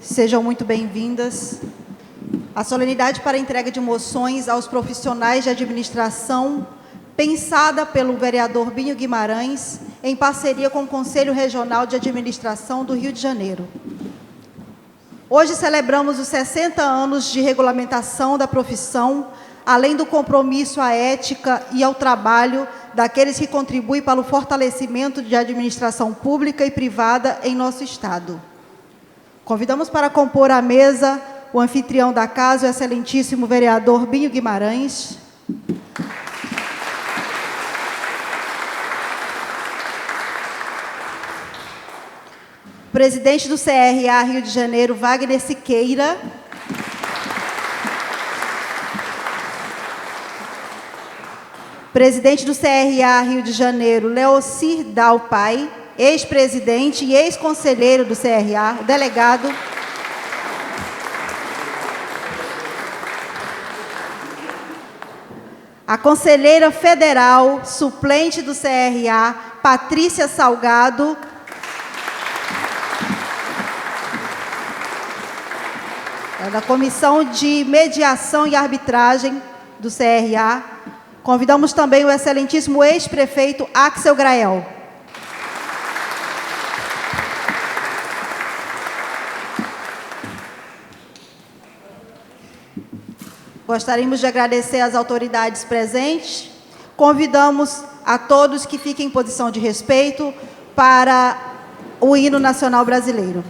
Sejam muito bem-vindas. A solenidade para a entrega de moções aos profissionais de administração, pensada pelo vereador Binho Guimarães, em parceria com o Conselho Regional de Administração do Rio de Janeiro. Hoje celebramos os 60 anos de regulamentação da profissão, além do compromisso à ética e ao trabalho daqueles que contribuem para o fortalecimento de administração pública e privada em nosso Estado. Convidamos para compor a mesa o anfitrião da casa, o excelentíssimo vereador Binho Guimarães. Presidente do CRA Rio de Janeiro, Wagner Siqueira. Presidente do CRA Rio de Janeiro, Leocir Dalpai, ex-presidente e ex-conselheiro do CRA, o delegado. A conselheira federal, suplente do CRA, Patrícia Salgado. É da Comissão de Mediação e Arbitragem do CRA. Convidamos também o excelentíssimo ex-prefeito Axel Grael. Gostaríamos de agradecer às autoridades presentes. Convidamos a todos que fiquem em posição de respeito para o hino nacional brasileiro.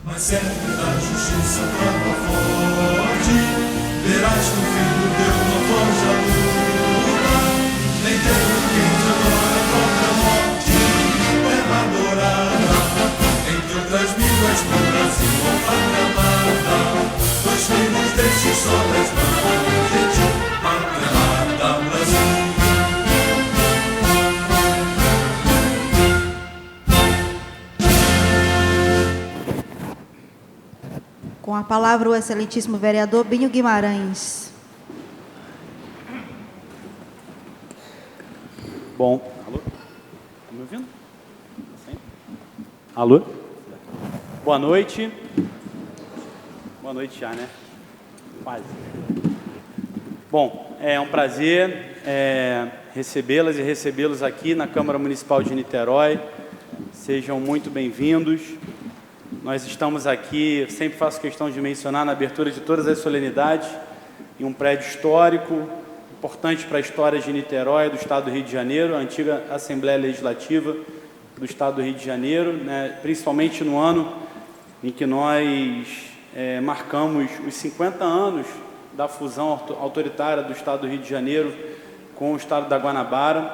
Mas serve da justiça pra tua forte. Verás que o filho teu não foge à luta, nem teve quem te adora a própria morte. Terra adorada, entre outras mil és pro Brasil, ó pátria amada. Dois filhos destes sobras mãos de ti, pátria amada, Brasil. Com a palavra o excelentíssimo vereador Binho Guimarães. Bom, alô? Tá me ouvindo? Sim? Alô? Boa noite. Boa noite já, né? Quase. Bom, é um prazer recebê-las e recebê-los aqui na Câmara Municipal de Niterói. Sejam muito bem-vindos. Nós estamos aqui, sempre faço questão de mencionar, na abertura de todas as solenidades, em um prédio histórico, importante para a história de Niterói, do Estado do Rio de Janeiro, a antiga Assembleia Legislativa do Estado do Rio de Janeiro, né, principalmente no ano em que nós marcamos os 50 anos da fusão autoritária do Estado do Rio de Janeiro com o Estado da Guanabara,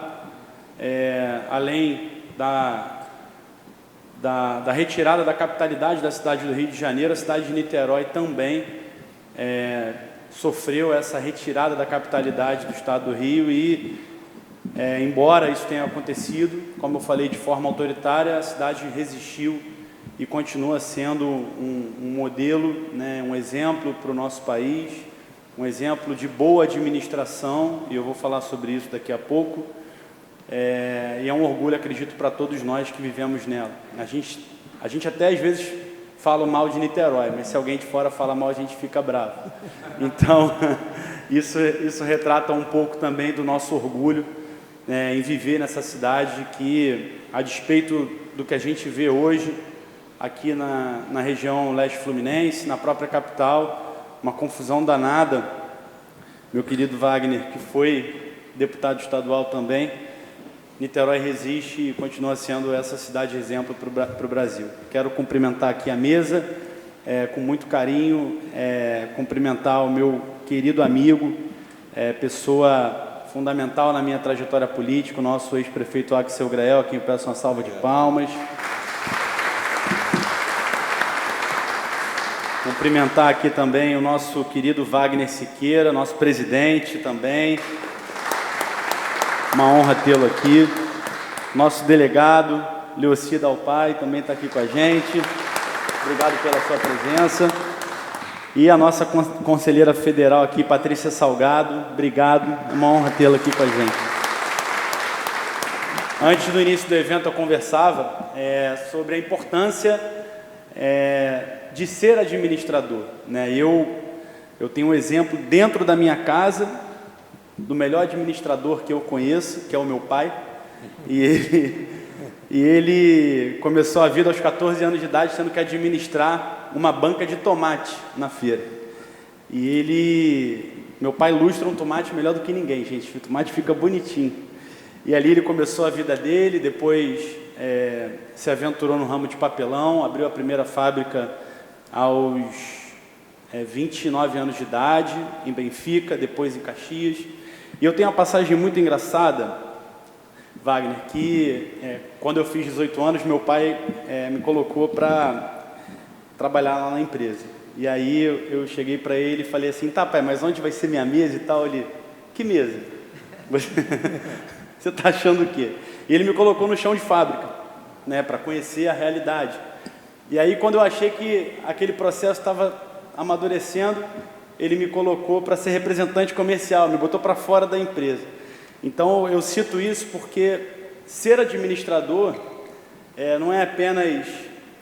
além da retirada da capitalidade da cidade do Rio de Janeiro, a cidade de Niterói também sofreu essa retirada da capitalidade do Estado do Rio e, embora isso tenha acontecido, como eu falei, de forma autoritária, a cidade resistiu e continua sendo um modelo, né, um exemplo para o nosso país, um exemplo de boa administração, e eu vou falar sobre isso daqui a pouco. E é um orgulho, acredito, para todos nós que vivemos nela. A gente até às vezes fala mal de Niterói, mas se alguém de fora fala mal, a gente fica bravo. Então, isso retrata um pouco também do nosso orgulho em viver nessa cidade que, a despeito do que a gente vê hoje, aqui na região leste fluminense, na própria capital, uma confusão danada. Meu querido Wagner, que foi deputado estadual também, Niterói resiste e continua sendo essa cidade exemplo para o Brasil. Quero cumprimentar aqui a mesa, com muito carinho, cumprimentar o meu querido amigo, pessoa fundamental na minha trajetória política, o nosso ex-prefeito Axel Grael, a quem eu peço uma salva de palmas. Cumprimentar aqui também o nosso querido Wagner Siqueira, nosso presidente também. Uma honra tê-lo aqui. Nosso delegado, Leocida Alpai, também está aqui com a gente. Obrigado pela sua presença. E a nossa conselheira federal aqui, Patrícia Salgado, obrigado. É uma honra tê-la aqui com a gente. Antes do início do evento, eu conversava sobre a importância de ser administrador, né? Eu tenho um exemplo dentro da minha casa do melhor administrador que eu conheço, que é o meu pai, e ele começou a vida aos 14 anos de idade tendo que administrar uma banca de tomate na feira. E meu pai lustra um tomate melhor do que ninguém, gente, o tomate fica bonitinho. E ali ele começou a vida dele, depois se aventurou no ramo de papelão, abriu a primeira fábrica aos 29 anos de idade, em Benfica, depois em Caxias. E eu tenho uma passagem muito engraçada, Wagner, que quando eu fiz 18 anos, meu pai me colocou para trabalhar lá na empresa. E aí eu cheguei para ele e falei assim, tá pai, mas onde vai ser minha mesa e tal? Ele, que mesa? Você está achando o quê? E ele me colocou no chão de fábrica, né, para conhecer a realidade. E aí quando eu achei que aquele processo estava amadurecendo, ele me colocou para ser representante comercial, me botou para fora da empresa. Então, eu cito isso porque ser administrador não é apenas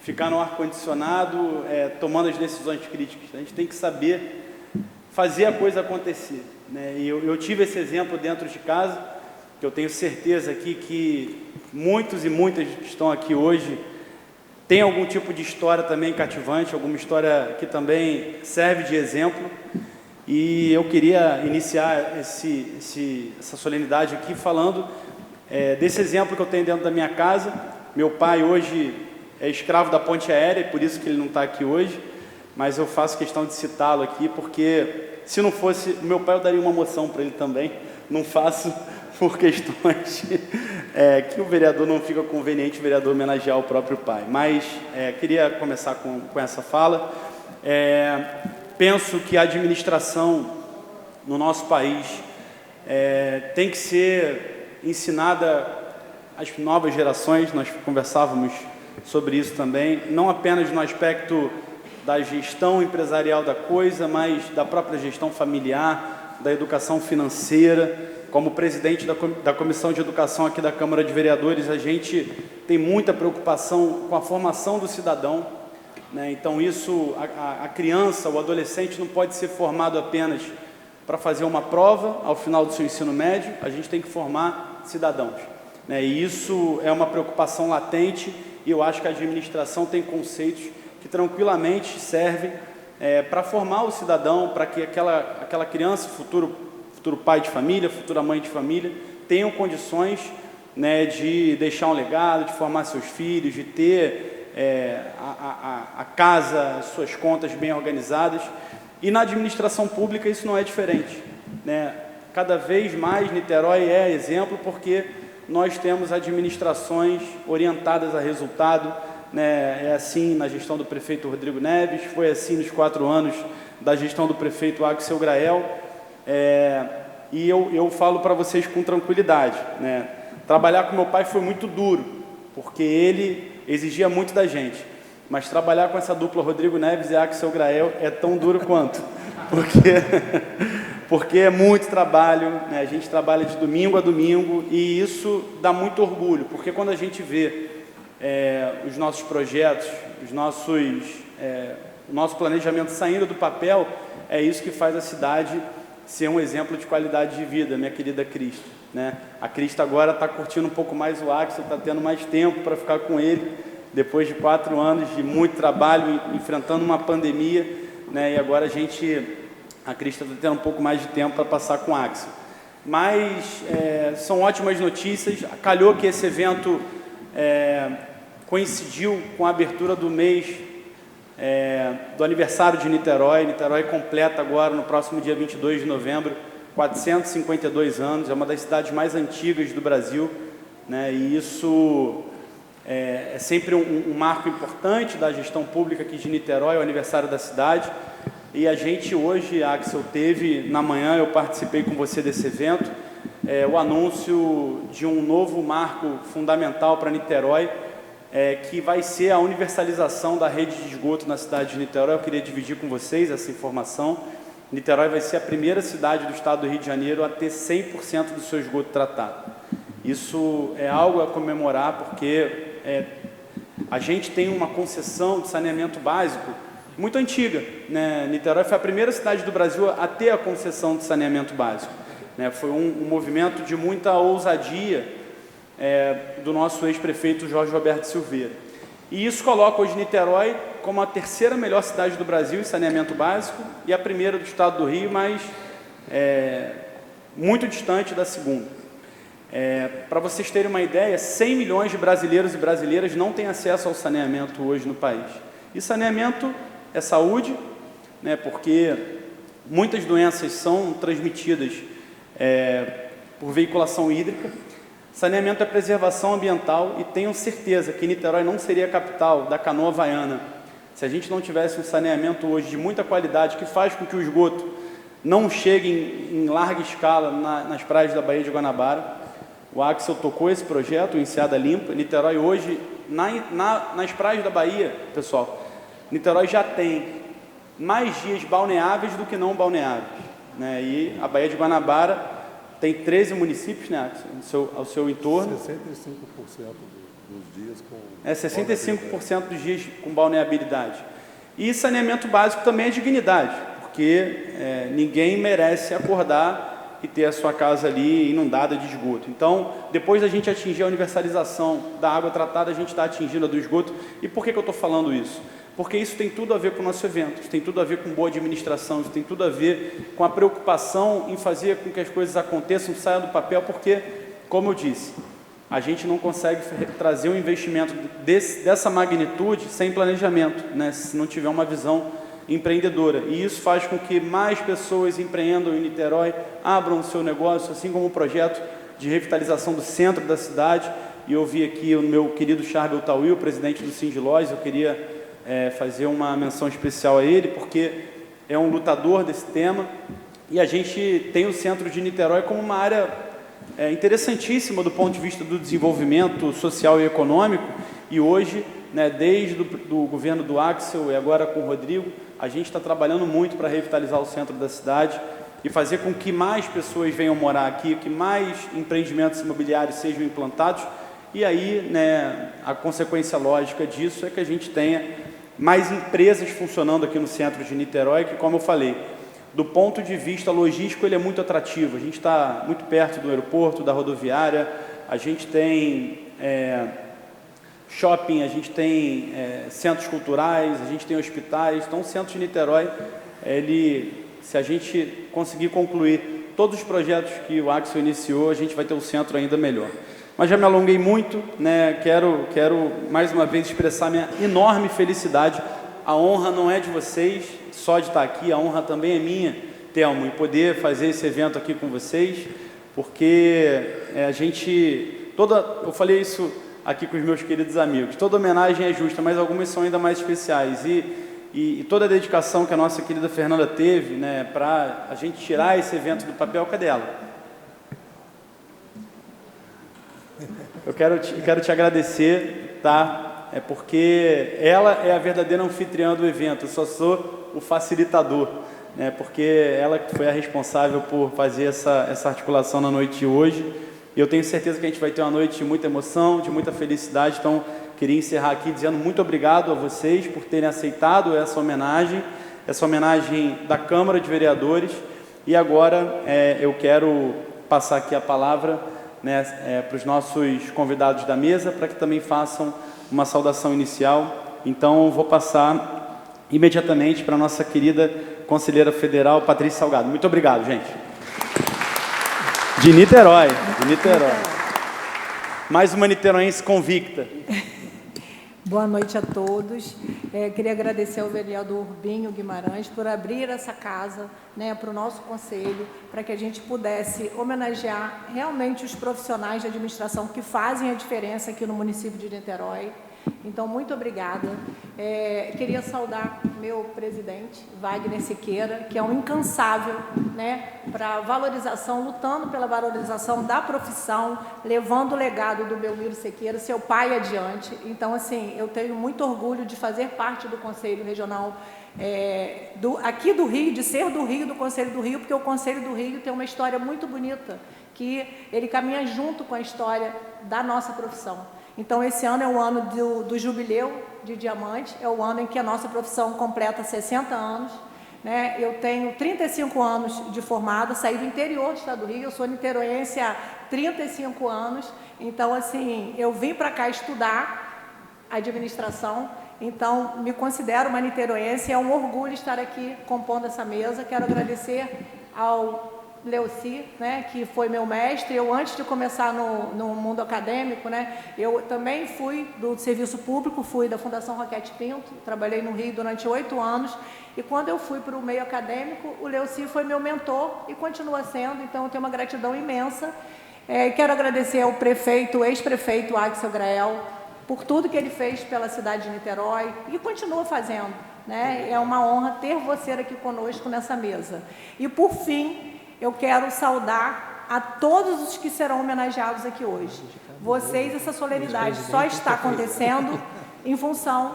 ficar no ar-condicionado tomando as decisões críticas. A gente tem que saber fazer a coisa acontecer, né? E eu tive esse exemplo dentro de casa, que eu tenho certeza aqui que muitos e muitas que estão aqui hoje tem algum tipo de história também cativante, alguma história que também serve de exemplo. E eu queria iniciar essa solenidade aqui falando desse exemplo que eu tenho dentro da minha casa. Meu pai hoje é escravo da ponte aérea, e por isso que ele não está aqui hoje, mas eu faço questão de citá-lo aqui, porque se não fosse, o meu pai eu daria uma moção para ele também, não faço por questões que o vereador não fica conveniente, o vereador homenagear o próprio pai. Mas queria começar com essa fala. Penso que a administração no nosso país tem que ser ensinada às novas gerações, nós conversávamos sobre isso também, não apenas no aspecto da gestão empresarial da coisa, mas da própria gestão familiar, da educação financeira. Como presidente da Comissão de Educação aqui da Câmara de Vereadores, a gente tem muita preocupação com a formação do cidadão, né? Então isso, a criança, o adolescente não pode ser formado apenas para fazer uma prova ao final do seu ensino médio, a gente tem que formar cidadãos, né? E isso é uma preocupação latente, e eu acho que a administração tem conceitos que tranquilamente servem para formar o cidadão, para que aquela criança, futuro pai de família, futura mãe de família, tenham condições, né, de deixar um legado, de formar seus filhos, de ter a casa, as suas contas bem organizadas. E na administração pública isso não é diferente, né? Cada vez mais Niterói é exemplo, porque nós temos administrações orientadas a resultado, né? É assim na gestão do prefeito Rodrigo Neves, foi assim nos 4 anos da gestão do prefeito Axel Grael. E eu falo para vocês com tranquilidade, né? Trabalhar com meu pai foi muito duro, porque ele exigia muito da gente, mas trabalhar com essa dupla Rodrigo Neves e Axel Grael é tão duro quanto, porque é muito trabalho, né? A gente trabalha de domingo a domingo, e isso dá muito orgulho, porque quando a gente vê os nossos projetos, o nosso planejamento saindo do papel, é isso que faz a cidade ser um exemplo de qualidade de vida, minha querida Crista, né? A Crista agora está curtindo um pouco mais o Axel, está tendo mais tempo para ficar com ele, depois de 4 anos de muito trabalho, enfrentando uma pandemia, né? E agora a Crista está tendo um pouco mais de tempo para passar com o Axel. Mas são ótimas notícias. Calhou que esse evento coincidiu com a abertura do mês do aniversário de Niterói. Niterói completa agora, no próximo dia 22 de novembro, 452 anos. É uma das cidades mais antigas do Brasil, né? E isso é sempre um marco importante da gestão pública aqui de Niterói, o aniversário da cidade. E a gente hoje, Axel, teve, na manhã eu participei com você desse evento, o anúncio de um novo marco fundamental para Niterói, que vai ser a universalização da rede de esgoto na cidade de Niterói. Eu queria dividir com vocês essa informação. Niterói vai ser a primeira cidade do estado do Rio de Janeiro a ter 100% do seu esgoto tratado. Isso é algo a comemorar, porque a gente tem uma concessão de saneamento básico muito antiga, né? Niterói foi a primeira cidade do Brasil a ter a concessão de saneamento básico, né? Foi um movimento de muita ousadia do nosso ex-prefeito Jorge Roberto Silveira. E isso coloca hoje Niterói como a 3ª melhor cidade do Brasil em saneamento básico e a 1ª do estado do Rio, mas muito distante da 2ª. Para vocês terem uma ideia, 100 milhões de brasileiros e brasileiras não têm acesso ao saneamento hoje no país. E saneamento é saúde, né? Porque muitas doenças são transmitidas por veiculação hídrica. Saneamento é preservação ambiental, e tenho certeza que Niterói não seria a capital da canoa havaiana se a gente não tivesse um saneamento hoje de muita qualidade, que faz com que o esgoto não chegue em larga escala nas praias da Baía de Guanabara. O Axel tocou esse projeto, o Enseada Limpa. Niterói hoje, nas praias da Bahia, pessoal, Niterói já tem mais dias balneáveis do que não balneáveis, né? E a Baía de Guanabara tem 13 municípios, né, ao seu entorno. 65% dos dias com 65% dos dias com balneabilidade. E saneamento básico também é dignidade, porque ninguém merece acordar e ter a sua casa ali inundada de esgoto. Então, depois da gente atingir a universalização da água tratada, a gente está atingindo a do esgoto. E por que eu estou falando isso? Porque isso tem tudo a ver com o nosso evento, isso tem tudo a ver com boa administração, isso tem tudo a ver com a preocupação em fazer com que as coisas aconteçam, saiam do papel, porque, como eu disse, a gente não consegue trazer um investimento dessa magnitude sem planejamento, né? Se não tiver uma visão empreendedora. E isso faz com que mais pessoas empreendam em Niterói, abram o seu negócio, assim como o projeto de revitalização do centro da cidade. E eu vi aqui o meu querido Charbel Tawil, o presidente do Sindilós. Eu queria fazer uma menção especial a ele, porque é um lutador desse tema. E a gente tem o centro de Niterói como uma área interessantíssima do ponto de vista do desenvolvimento social e econômico. E hoje, né, desde o governo do Axel e agora com o Rodrigo, a gente está trabalhando muito para revitalizar o centro da cidade e fazer com que mais pessoas venham morar aqui, que mais empreendimentos imobiliários sejam implantados. E aí, né, a consequência lógica disso é que a gente tenha mais empresas funcionando aqui no centro de Niterói, que, como eu falei, do ponto de vista logístico, ele é muito atrativo. A gente está muito perto do aeroporto, da rodoviária, a gente tem shopping, a gente tem centros culturais, a gente tem hospitais. Então, o centro de Niterói, se a gente conseguir concluir todos os projetos que o Axel iniciou, a gente vai ter um centro ainda melhor. Mas já me alonguei muito, né? Quero mais uma vez expressar minha enorme felicidade. A honra não é de vocês, só de estar aqui, a honra também é minha, Telmo, em poder fazer esse evento aqui com vocês, porque eu falei isso aqui com os meus queridos amigos, toda homenagem é justa, mas algumas são ainda mais especiais, e toda a dedicação que a nossa querida Fernanda teve, né, para a gente tirar esse evento do papel, cadê ela? Eu quero te agradecer, tá? Porque ela é a verdadeira anfitriã do evento, eu só sou o facilitador, né? Porque ela foi a responsável por fazer essa articulação na noite de hoje. E eu tenho certeza que a gente vai ter uma noite de muita emoção, de muita felicidade. Então, queria encerrar aqui dizendo muito obrigado a vocês por terem aceitado essa homenagem da Câmara de Vereadores. E agora eu quero passar aqui a palavra, né, para os nossos convidados da mesa, para que também façam uma saudação inicial. Então, vou passar imediatamente para a nossa querida conselheira federal, Patrícia Salgado. Muito obrigado, gente. De Niterói. Mais uma niteroense convicta. Boa noite a todos. Queria agradecer ao vereador Binho Guimarães por abrir essa casa, né, para o nosso conselho, para que a gente pudesse homenagear realmente os profissionais de administração que fazem a diferença aqui no município de Niterói. Então, muito obrigada. Queria saudar meu presidente, Wagner Siqueira, que é um incansável, né, para valorização, lutando pela valorização da profissão, levando o legado do Belmiro Siqueira, seu pai, adiante. Então, assim, eu tenho muito orgulho de fazer parte do Conselho Regional aqui do Rio, de ser do Rio, do Conselho do Rio, porque o Conselho do Rio tem uma história muito bonita, que ele caminha junto com a história da nossa profissão. Então, esse ano é o ano do jubileu de diamante, é o ano em que a nossa profissão completa 60 anos. Né? Eu tenho 35 anos de formada, saí do interior do estado do Rio, eu sou niteroense há 35 anos. Então, assim, eu vim para cá estudar administração, então me considero uma niteroense, é um orgulho estar aqui compondo essa mesa. Quero agradecer ao Leuci, né, que foi meu mestre. Eu, antes de começar no mundo acadêmico, né, eu também fui do serviço público, fui da Fundação Roquete Pinto, trabalhei no Rio durante 8 anos, e quando eu fui para o meio acadêmico, o Leuci foi meu mentor e continua sendo, então eu tenho uma gratidão imensa. Quero agradecer ao prefeito, ex-prefeito Axel Grael, por tudo que ele fez pela cidade de Niterói e continua fazendo, né? É uma honra ter você aqui conosco nessa mesa. E, por fim, eu quero saudar a todos os que serão homenageados aqui hoje. Vocês, essa solenidade só está acontecendo em função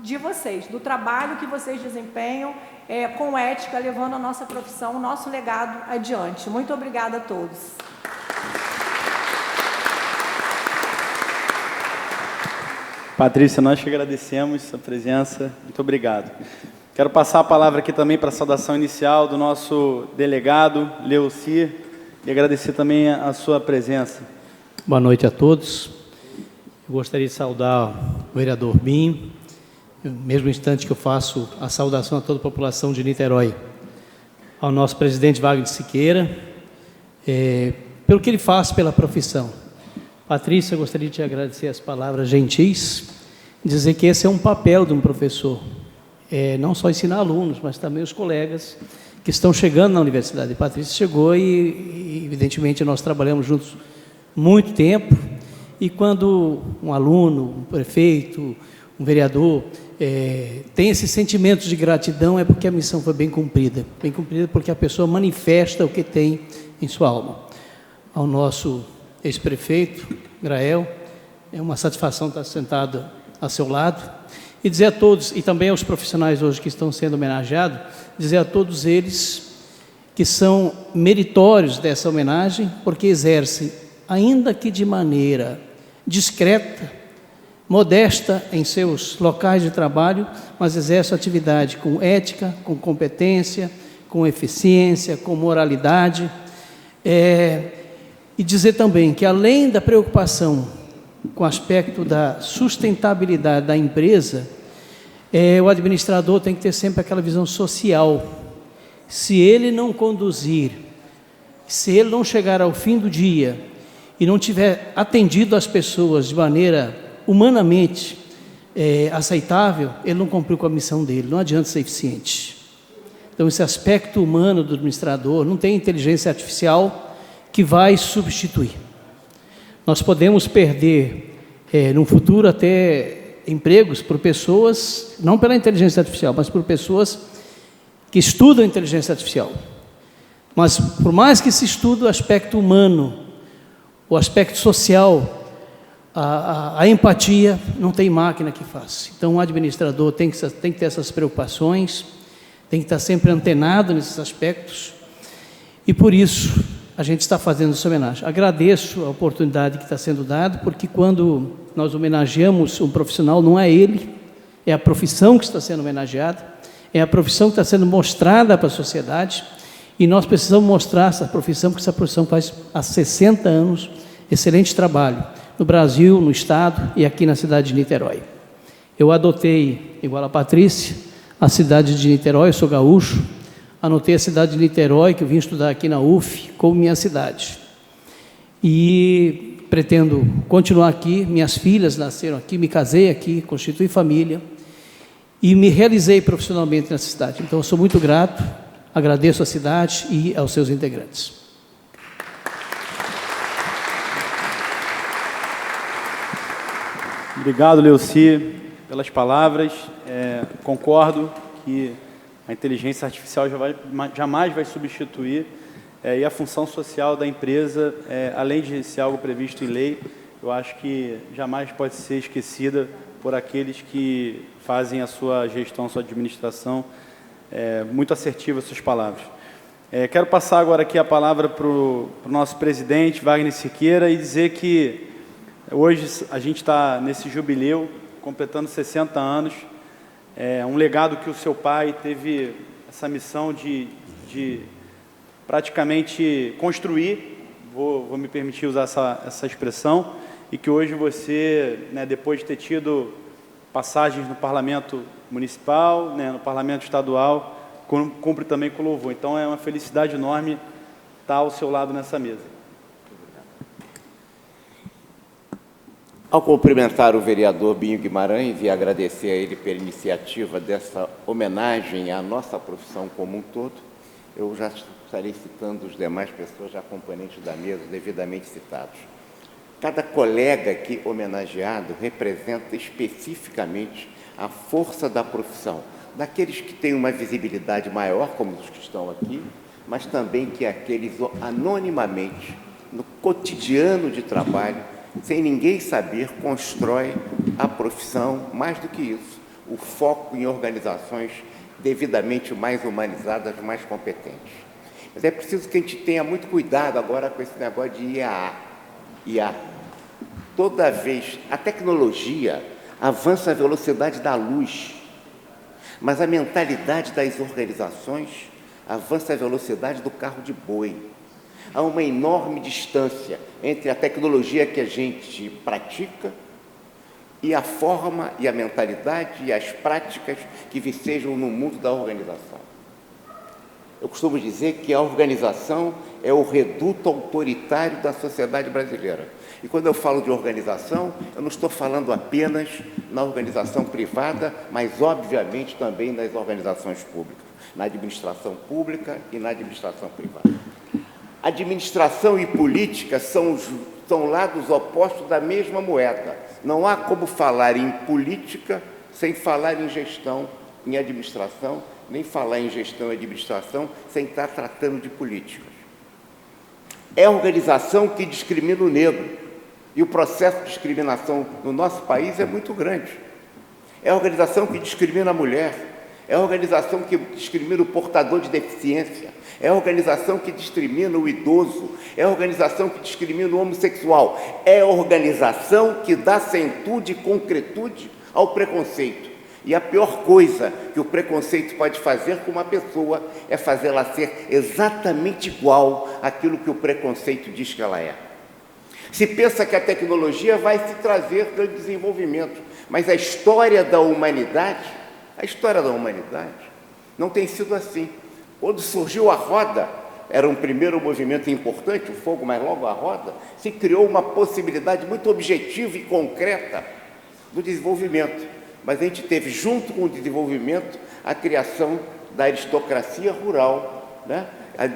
de vocês, do trabalho que vocês desempenham com ética, levando a nossa profissão, o nosso legado adiante. Muito obrigada a todos. Patrícia, nós que agradecemos sua presença. Muito obrigado. Quero passar a palavra aqui também para a saudação inicial do nosso delegado, Leuci, e agradecer também a sua presença. Boa noite a todos. Eu gostaria de saudar o vereador Binho, no mesmo instante que eu faço a saudação a toda a população de Niterói, ao nosso presidente Wagner Siqueira, pelo que ele faz pela profissão. Patrícia, eu gostaria de te agradecer as palavras gentis, dizer que esse é um papel de um professor, não só ensinar alunos, mas também os colegas que estão chegando na universidade. A Patrícia chegou e, evidentemente, nós trabalhamos juntos muito tempo, e quando um aluno, um prefeito, um vereador tem esse sentimento de gratidão, é porque a missão foi bem cumprida porque a pessoa manifesta o que tem em sua alma. Ao nosso ex-prefeito, Grael, é uma satisfação estar sentado a seu lado, e dizer a todos, e também aos profissionais hoje que estão sendo homenageados, dizer a todos eles que são meritórios dessa homenagem, porque exercem, ainda que de maneira discreta, modesta em seus locais de trabalho, mas exercem atividade com ética, com competência, com eficiência, com moralidade. E dizer também que, além da preocupação com o aspecto da sustentabilidade da empresa, o administrador tem que ter sempre aquela visão social. Se ele não conduzir, se ele não chegar ao fim do dia e não tiver atendido as pessoas de maneira humanamente aceitável, ele não cumpriu com a missão dele, não adianta ser eficiente. Então, esse aspecto humano do administrador, não tem inteligência artificial que vai substituir. Nós podemos perder, no futuro, até empregos por pessoas, não pela inteligência artificial, mas por pessoas que estudam inteligência artificial. Mas, por mais que se estude o aspecto humano, o aspecto social, a empatia, não tem máquina que faça. Então, o administrador tem que ter essas preocupações, tem que estar sempre antenado nesses aspectos, e por isso a gente está fazendo essa homenagem. Agradeço a oportunidade que está sendo dada, porque quando nós homenageamos um profissional, não é ele, é a profissão que está sendo homenageada, é a profissão que está sendo mostrada para a sociedade, e nós precisamos mostrar essa profissão, porque essa profissão faz há 60 anos excelente trabalho no Brasil, no Estado e aqui na cidade de Niterói. Eu adotei, igual a Patrícia, a cidade de Niterói, eu sou gaúcho, anotei a cidade de Niterói, que eu vim estudar aqui na UF, como minha cidade. E pretendo continuar aqui, minhas filhas nasceram aqui, me casei aqui, constituí família, e me realizei profissionalmente nessa cidade. Então, eu sou muito grato, agradeço à cidade e aos seus integrantes. Obrigado, Leuci, pelas palavras. Concordo que a inteligência artificial jamais vai substituir, e a função social da empresa, além de ser algo previsto em lei, eu acho que jamais pode ser esquecida por aqueles que fazem a sua gestão, a sua administração. Muito assertiva suas palavras. Quero passar agora aqui a palavra para o nosso presidente, Wagner Siqueira, e dizer que hoje a gente está nesse jubileu, completando 60 anos, um legado que o seu pai teve essa missão de praticamente construir, vou me permitir usar essa expressão, e que hoje você, depois de ter tido passagens no Parlamento Municipal, no Parlamento Estadual, cumpre também com louvor. Então, é uma felicidade enorme estar ao seu lado nessa mesa. Ao cumprimentar o vereador Binho Guimarães e agradecer a ele pela iniciativa dessa homenagem à nossa profissão como um todo, eu já estarei citando os demais pessoas, já componentes da mesa, devidamente citados. Cada colega aqui homenageado representa especificamente a força da profissão, daqueles que têm uma visibilidade maior, como os que estão aqui, mas também que aqueles anonimamente, no cotidiano de trabalho, sem ninguém saber, constrói a profissão, mais do que isso, o foco em organizações devidamente mais humanizadas, mais competentes. Mas é preciso que a gente tenha muito cuidado agora com esse negócio de IA. Toda vez, a tecnologia avança à velocidade da luz, mas a mentalidade das organizações avança à velocidade do carro de boi. Há uma enorme distância entre a tecnologia que a gente pratica e a forma e a mentalidade e as práticas que vicejam no mundo da organização. Eu costumo dizer que a organização é o reduto autoritário da sociedade brasileira. E quando eu falo de organização, eu não estou falando apenas na organização privada, mas, obviamente, também nas organizações públicas, na administração pública e na administração privada. Administração e política são lados opostos da mesma moeda. Não há como falar em política sem falar em gestão, em administração, nem falar em gestão e administração sem estar tratando de políticas. É a organização que discrimina o negro. E o processo de discriminação no nosso país é muito grande. É a organização que discrimina a mulher, é a organização que discrimina o portador de deficiência, é a organização que discrimina o idoso, é a organização que discrimina o homossexual, é a organização que dá centude e concretude ao preconceito. E a pior coisa que o preconceito pode fazer com uma pessoa é fazê-la ser exatamente igual àquilo que o preconceito diz que ela é. Se pensa que a tecnologia vai se trazer grande desenvolvimento, mas a história da humanidade não tem sido assim. Quando surgiu a roda, era um primeiro movimento importante, o fogo, mas logo a roda, se criou uma possibilidade muito objetiva e concreta do desenvolvimento. Mas a gente teve, junto com o desenvolvimento, a criação da aristocracia rural, né?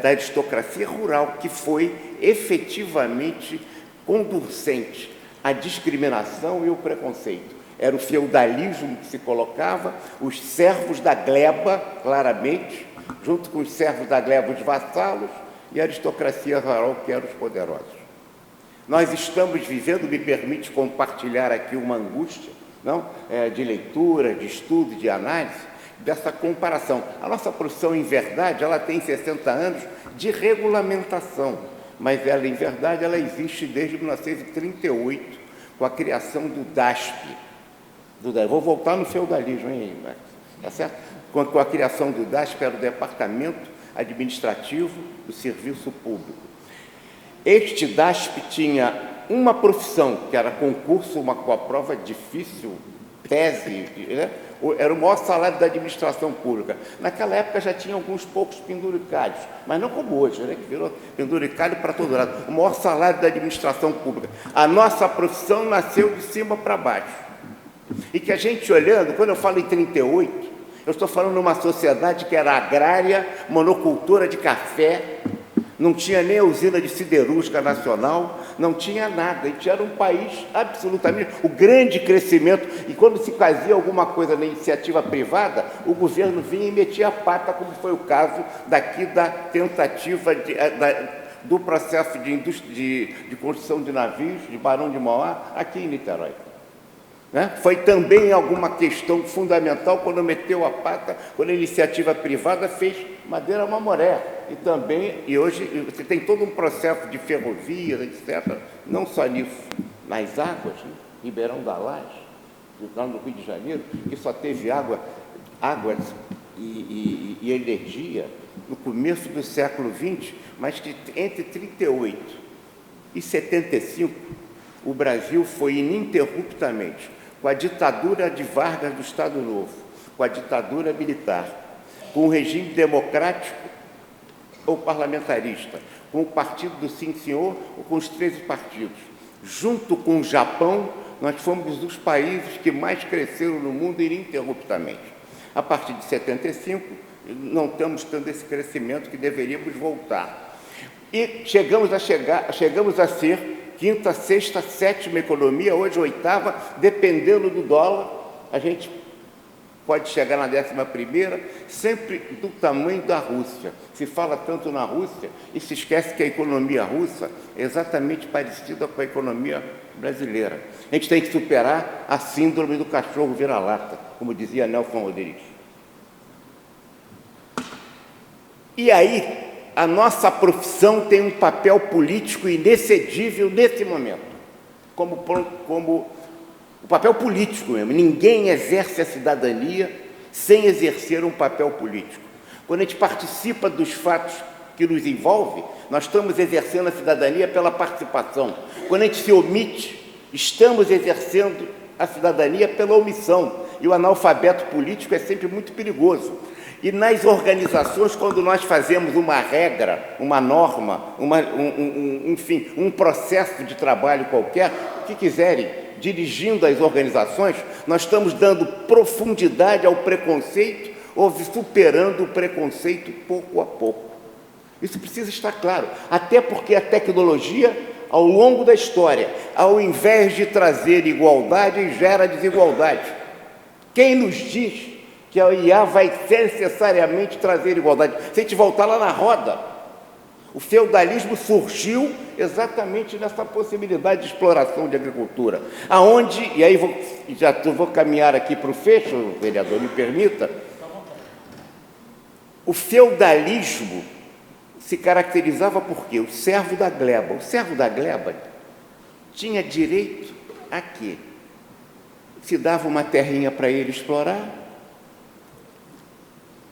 Da aristocracia rural, que foi efetivamente conducente à discriminação e ao preconceito. Era o feudalismo que se colocava, os servos da gleba, claramente, junto com os servos da gleba, os vassalos, e a aristocracia rural, que eram os poderosos. Nós estamos vivendo, me permite compartilhar aqui uma angústia, não? De leitura, de estudo, de análise, dessa comparação. A nossa profissão, em verdade, ela tem 60 anos de regulamentação, mas ela, em verdade, ela existe desde 1938, com a criação do DASP. Vou voltar no feudalismo, hein, Max? Tá certo? Com a criação do DASP, era o Departamento Administrativo do Serviço Público. Este DASP tinha uma profissão, que era concurso, uma prova difícil, tese, né? Era o maior salário da administração pública. Naquela época já tinha alguns poucos penduricalhos, mas não como hoje, né? Que virou penduricalho para todo lado. O maior salário da administração pública. A nossa profissão nasceu de cima para baixo. E que a gente olhando, quando eu falo em 38, eu estou falando numa sociedade que era agrária, monocultura de café, não tinha nem a usina de siderúrgica nacional, não tinha nada. A gente era um país absolutamente... O grande crescimento, e quando se fazia alguma coisa na iniciativa privada, o governo vinha e metia a pata, como foi o caso daqui da tentativa do processo de construção de navios, de Barão de Mauá, aqui em Niterói. Né? Foi também alguma questão fundamental quando meteu a pata, quando a iniciativa privada fez Madeira Mamoré. E hoje você tem todo um processo de ferrovias, etc., não só nisso, nas águas, né? Ribeirão da Laje, lá no Rio de Janeiro, que só teve águas e energia no começo do século XX, mas que entre 38 e 75, o Brasil foi ininterruptamente, com a ditadura de Vargas do Estado Novo, com a ditadura militar, com o regime democrático ou parlamentarista, com o partido do Sim Senhor ou com os 13 partidos. Junto com o Japão, nós fomos um dos países que mais cresceram no mundo ininterruptamente. A partir de 75, não estamos tendo esse crescimento que deveríamos voltar. E chegamos a ser quinta, sexta, sétima economia, hoje oitava, dependendo do dólar, a gente pode chegar na 11ª, sempre do tamanho da Rússia. Se fala tanto na Rússia e se esquece que a economia russa é exatamente parecida com a economia brasileira. A gente tem que superar a síndrome do cachorro vira-lata, como dizia Nelson Rodrigues. E aí, a nossa profissão tem um papel político inexcedível nesse momento, como o papel político mesmo. Ninguém exerce a cidadania sem exercer um papel político. Quando a gente participa dos fatos que nos envolvem, nós estamos exercendo a cidadania pela participação. Quando a gente se omite, estamos exercendo a cidadania pela omissão. E o analfabeto político é sempre muito perigoso. E nas organizações, quando nós fazemos uma regra, uma norma, enfim, um processo de trabalho qualquer, o que quiserem, dirigindo as organizações, nós estamos dando profundidade ao preconceito ou superando o preconceito pouco a pouco. Isso precisa estar claro, até porque a tecnologia, ao longo da história, ao invés de trazer igualdade, gera desigualdade. Quem nos diz que a IA vai necessariamente trazer igualdade? Se a gente voltar lá na roda, o feudalismo surgiu exatamente nessa possibilidade de exploração de agricultura, aonde, e aí vou caminhar aqui para o fecho, vereador, me permita, o feudalismo se caracterizava por quê? O servo da gleba. O servo da gleba tinha direito a quê? Se dava uma terrinha para ele explorar,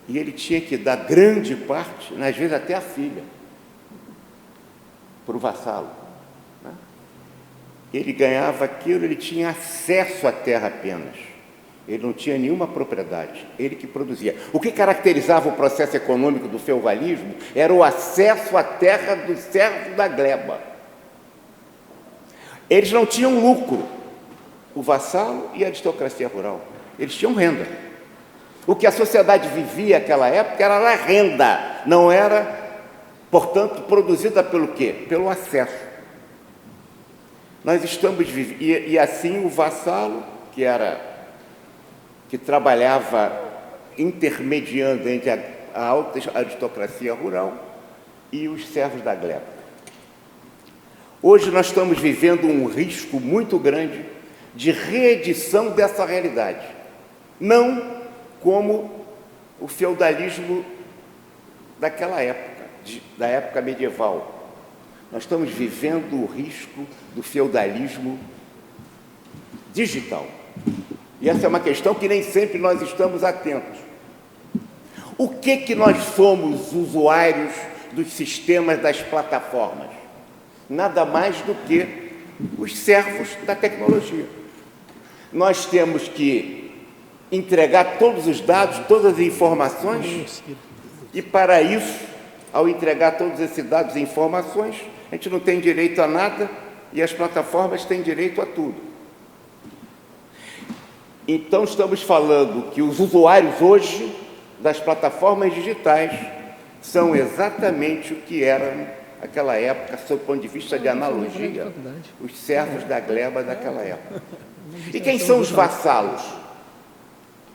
e ele tinha que dar grande parte, às vezes até a filha, para o vassalo. Né? Ele ganhava aquilo, ele tinha acesso à terra apenas. Ele não tinha nenhuma propriedade, ele que produzia. O que caracterizava o processo econômico do feudalismo era o acesso à terra do servo da gleba. Eles não tinham lucro, o vassalo e a aristocracia rural. Eles tinham renda. O que a sociedade vivia naquela época era a renda, não era, portanto, produzida pelo quê? Pelo acesso. Nós estamos vivendo, e assim o vassalo, que trabalhava intermediando entre a alta aristocracia rural e os servos da gleba. Hoje nós estamos vivendo um risco muito grande de reedição dessa realidade, não como o feudalismo daquela época, da época medieval. Nós estamos vivendo o risco do feudalismo digital. E essa é uma questão que nem sempre nós estamos atentos. O que nós somos usuários dos sistemas das plataformas? Nada mais do que os servos da tecnologia. Nós temos que entregar todos os dados, todas as informações, e para isso, ao entregar todos esses dados e informações, a gente não tem direito a nada e as plataformas têm direito a tudo. Então, estamos falando que os usuários hoje das plataformas digitais são exatamente o que eram naquela época, sob o ponto de vista de analogia, os servos da gleba daquela época. E quem são os vassalos?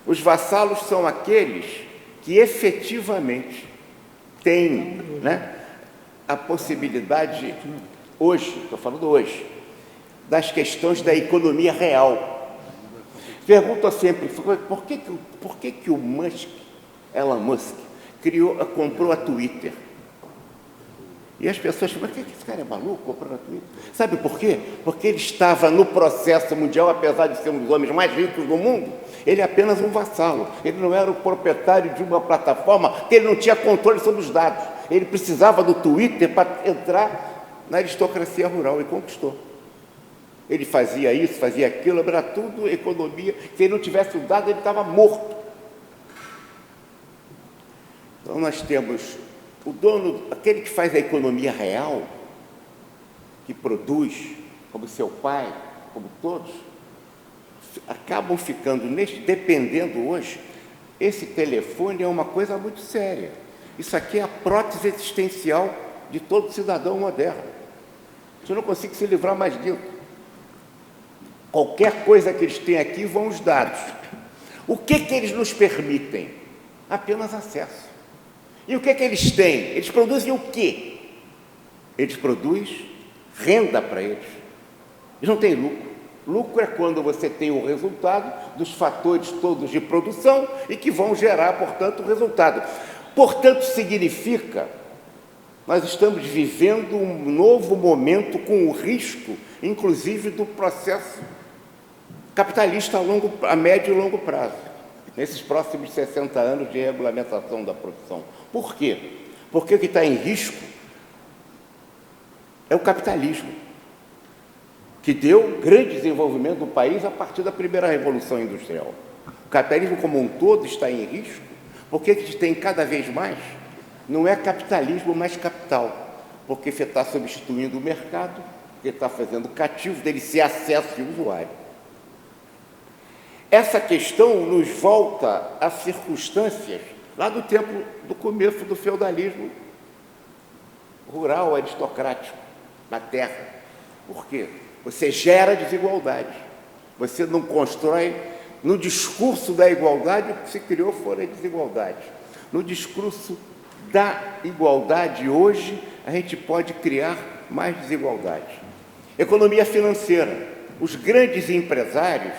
Os vassalos são aqueles que efetivamente têm, né, a possibilidade, hoje, estou falando hoje, das questões da economia real. Pergunto sempre, por que o Elon Musk comprou a Twitter? E as pessoas falam, mas que esse cara é maluco, comprou a Twitter? Sabe por quê? Porque ele estava no processo mundial, apesar de ser um dos homens mais ricos do mundo, ele é apenas um vassalo. Ele não era o proprietário de uma plataforma, porque ele não tinha controle sobre os dados. Ele precisava do Twitter para entrar na aristocracia rural e conquistou. Ele fazia isso, fazia aquilo, era tudo economia. Se ele não tivesse o dado, ele estava morto. Então, nós temos o dono, aquele que faz a economia real, que produz, como seu pai, como todos, acabam ficando, dependendo hoje, esse telefone é uma coisa muito séria. Isso aqui é a prótese existencial de todo cidadão moderno. Você não consegue se livrar mais disso. Qualquer coisa que eles têm aqui vão os dados. O que eles nos permitem? Apenas acesso. E o que eles têm? Eles produzem o quê? Eles produzem renda para eles. Eles não têm lucro. Lucro é quando você tem o resultado dos fatores todos de produção e que vão gerar, portanto, o resultado. Portanto, significa, nós estamos vivendo um novo momento com o risco, inclusive, do processo capitalista a médio e longo prazo, nesses próximos 60 anos de regulamentação da produção. Por quê? Porque o que está em risco é o capitalismo, que deu grande desenvolvimento do país a partir da primeira Revolução Industrial. O capitalismo como um todo está em risco Por que a gente tem cada vez mais? Não é capitalismo, mas capital. Porque você está substituindo o mercado, porque está fazendo cativo dele ser acesso de usuário. Essa questão nos volta a circunstâncias lá do tempo do começo do feudalismo rural, aristocrático, na terra. Por quê? Você gera desigualdade. Você não constrói. No discurso da igualdade, o que se criou foi a desigualdade. No discurso da igualdade, hoje, a gente pode criar mais desigualdade. Economia financeira. Os grandes empresários,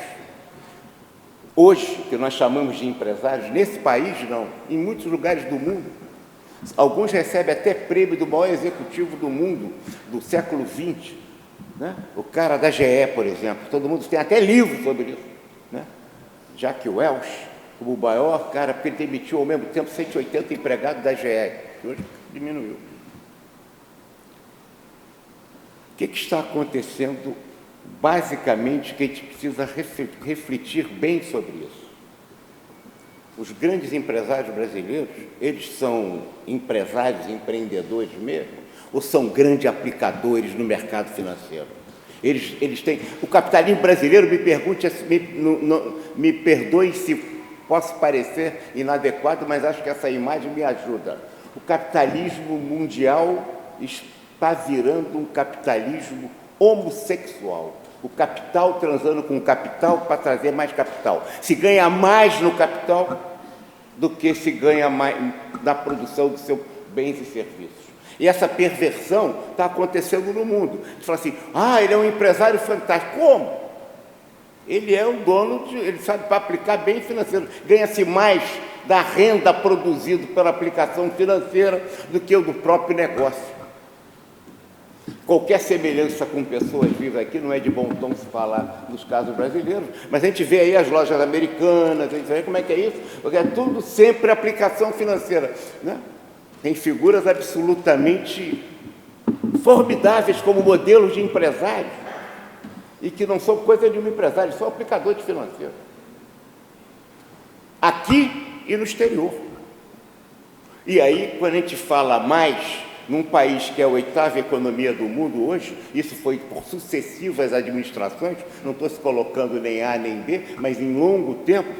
hoje, que nós chamamos de empresários, nesse país não, em muitos lugares do mundo, alguns recebem até prêmio do maior executivo do mundo, do século XX, né? O cara da GE, por exemplo, todo mundo tem até livro sobre isso, né? Jack Welch, como o maior cara, porque ele demitiu ao mesmo tempo 180 empregados da GE, que hoje diminuiu. O que está acontecendo? Basicamente, que a gente precisa refletir bem sobre isso. Os grandes empresários brasileiros, eles são empresários, empreendedores mesmo, ou são grandes aplicadores no mercado financeiro? Eles têm... O capitalismo brasileiro, me perdoe se posso parecer inadequado, mas acho que essa imagem me ajuda. O capitalismo mundial está virando um capitalismo homossexual. O capital transando com o capital para trazer mais capital. Se ganha mais no capital do que se ganha mais na produção dos seus bens e serviços. E essa perversão está acontecendo no mundo. Você fala assim, ele é um empresário fantástico. Como? Ele é um dono, ele sabe para aplicar bem financeiro. Ganha-se mais da renda produzida pela aplicação financeira do que o do próprio negócio. Qualquer semelhança com pessoas vivas aqui não é de bom tom se falar nos casos brasileiros, mas a gente vê aí as lojas americanas, a gente vê como é que é isso, porque é tudo sempre aplicação financeira, né? Tem figuras absolutamente formidáveis como modelos de empresários e que não são coisa de um empresário, são aplicadores financeiros. Aqui e no exterior. E aí, quando a gente fala mais num país que é a 8ª economia do mundo hoje, isso foi por sucessivas administrações, não estou se colocando nem A nem B, mas em longo tempo,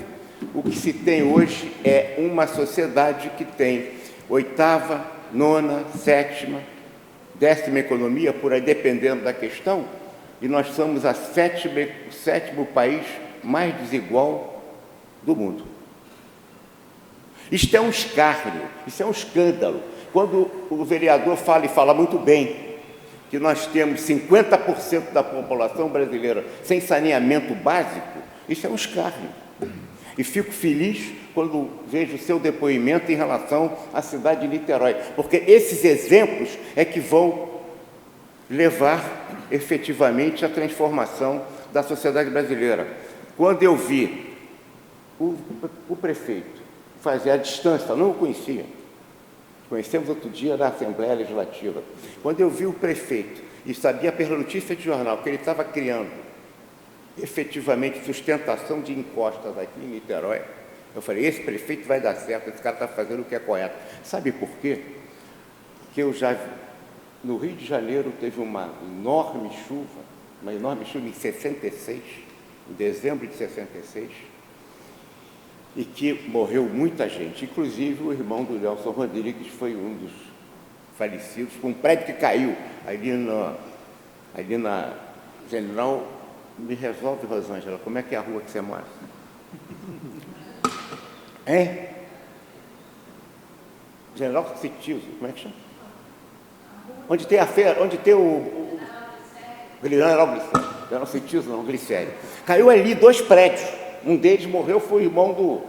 o que se tem hoje é uma sociedade que tem 8ª, 9ª, 7ª, 10ª economia, por aí dependendo da questão, e nós somos o 7º país mais desigual do mundo. Isto é um escárnio, isso é um escândalo. Quando o vereador fala, e fala muito bem, que nós temos 50% da população brasileira sem saneamento básico, isso é um escárnio. E fico feliz quando vejo o seu depoimento em relação à cidade de Niterói, porque esses exemplos é que vão levar efetivamente à transformação da sociedade brasileira. Quando eu vi o prefeito fazer a distância, não o conhecia, conhecemos outro dia na Assembleia Legislativa, quando eu vi o prefeito e sabia pela notícia de jornal que ele estava criando efetivamente sustentação de encostas aqui em Niterói, eu falei, esse prefeito vai dar certo, esse cara está fazendo o que é correto. Sabe por quê? Porque eu já vi, no Rio de Janeiro teve uma enorme chuva em 66, em dezembro de 66, e que morreu muita gente, inclusive o irmão do Nelson Rodrigues foi um dos falecidos, com um prédio que caiu ali na General. Me resolve, Rosângela, como é que é a rua que você mora? Hein? General Citizo, como é que chama? Onde tem a feira, onde tem o General Citizo, não, Glicério. Caiu ali 2 prédios, um deles morreu, foi o irmão do...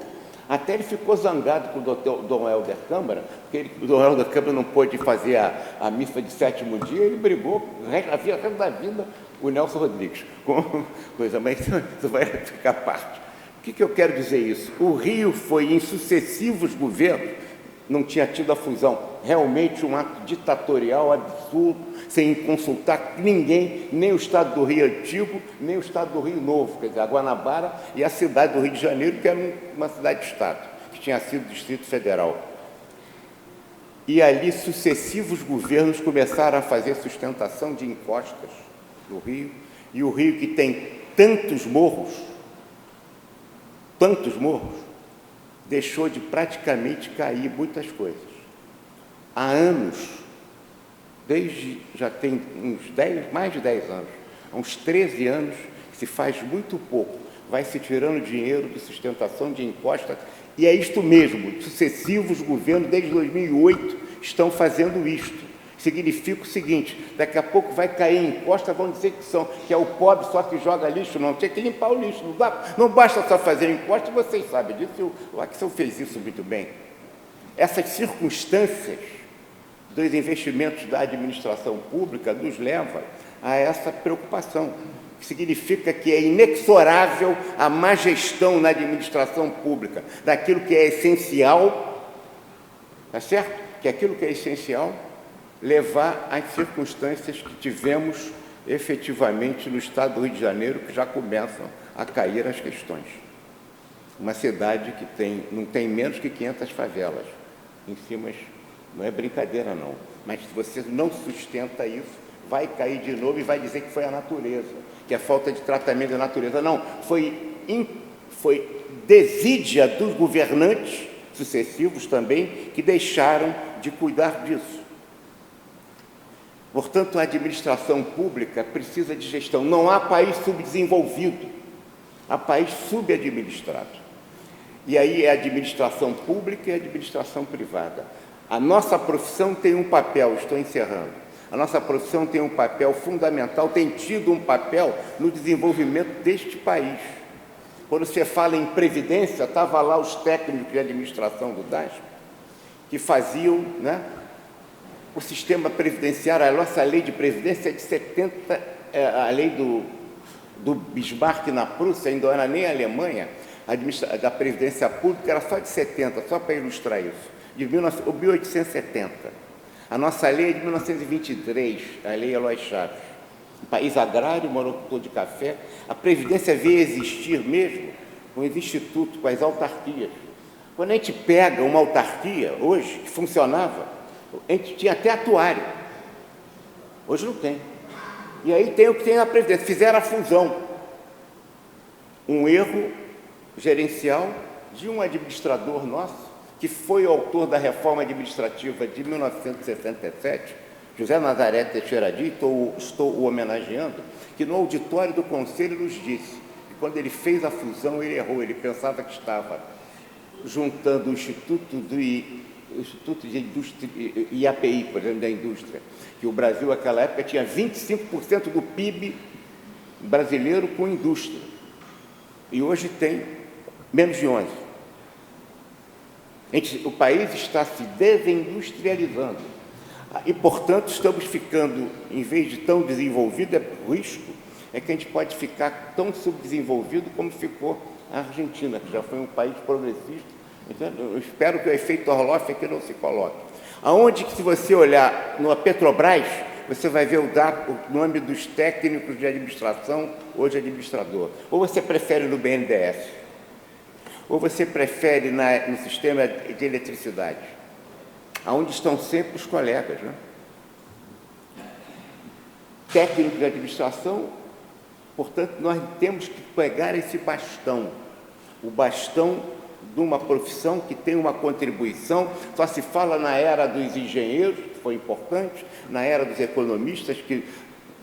Até ele ficou zangado com o Dom Helder Câmara, porque o Dom Helder Câmara não pôde fazer a missa de 7º dia, ele brigou o resto da vida, o Nelson Rodrigues, com coisa, mas isso vai ficar à parte. O que eu quero dizer isso? O Rio foi, em sucessivos governos, não tinha tido a fusão, realmente um ato ditatorial absurdo, sem consultar ninguém, nem o Estado do Rio Antigo, nem o Estado do Rio Novo, quer dizer, a Guanabara e a cidade do Rio de Janeiro, que era uma cidade-estado. que tinha sido Distrito Federal. E ali sucessivos governos começaram a fazer sustentação de encostas no Rio, e o Rio, que tem tantos morros, deixou de praticamente cair muitas coisas. Há anos, já tem mais de 10 anos, há uns 13 anos, se faz muito pouco, vai se tirando dinheiro de sustentação de encostas, e é isto mesmo, sucessivos governos, desde 2008, estão fazendo isto. Significa o seguinte: daqui a pouco vai cair encosta, vão dizer que é o pobre só que joga lixo. Não, tem que limpar o lixo, não basta só fazer encosta, vocês sabem disso, o Axel fez isso muito bem. Essas circunstâncias dos investimentos da administração pública nos leva a essa preocupação, que significa que é inexorável a má gestão na administração pública daquilo que é essencial, tá certo? Que aquilo que é essencial levar às circunstâncias que tivemos efetivamente no estado do Rio de Janeiro, que já começam a cair as questões. Uma cidade que não tem menos que 500 favelas em cima, não é brincadeira não, mas se você não sustenta isso, vai cair de novo e vai dizer que foi a natureza, que é falta de tratamento da natureza. Não, foi desídia dos governantes sucessivos também, que deixaram de cuidar disso. Portanto, a administração pública precisa de gestão. Não há país subdesenvolvido, há país subadministrado. E aí é administração pública e administração privada. A nossa profissão tem um papel, estou encerrando, a nossa profissão tem um papel fundamental, tem tido um papel no desenvolvimento deste país. Quando você fala em previdência, estavam lá os técnicos de administração do DASP, que faziam, né, o sistema previdenciário. A nossa lei de previdência é de 70, a lei do Bismarck na Prússia, ainda não era nem a Alemanha, da previdência pública era só de 70, só para ilustrar isso, de 1870. A nossa lei é de 1923, a lei Eloy Chaves. Um país agrário, monocultor de café. A Previdência veio existir mesmo com os institutos, com as autarquias. Quando a gente pega uma autarquia, hoje, que funcionava, a gente tinha até atuário. Hoje não tem. E aí tem o que tem na Previdência. Fizeram a fusão. Um erro gerencial de um administrador nosso, que foi o autor da reforma administrativa de 1967, José Nazaré Teixeira Dias, estou o homenageando, que no auditório do Conselho nos disse que quando ele fez a fusão, ele errou, ele pensava que estava juntando o Instituto de Indústria e API, por exemplo, da indústria, que o Brasil, naquela época, tinha 25% do PIB brasileiro com indústria, e hoje tem menos de 11%. O país está se desindustrializando. E, portanto, estamos ficando, em vez de tão desenvolvido, o risco é que a gente pode ficar tão subdesenvolvido como ficou a Argentina, que já foi um país progressista. Então, eu espero que o efeito Orloff aqui não se coloque. Aonde que, se você olhar no Petrobras, você vai ver o nome dos técnicos de administração, hoje administrador. Ou você prefere no BNDES, ou você prefere no sistema de eletricidade, aonde estão sempre os colegas, né? Técnico de administração. Portanto, nós temos que pegar esse bastão, o bastão de uma profissão que tem uma contribuição. Só se fala na era dos engenheiros, que foi importante, na era dos economistas, que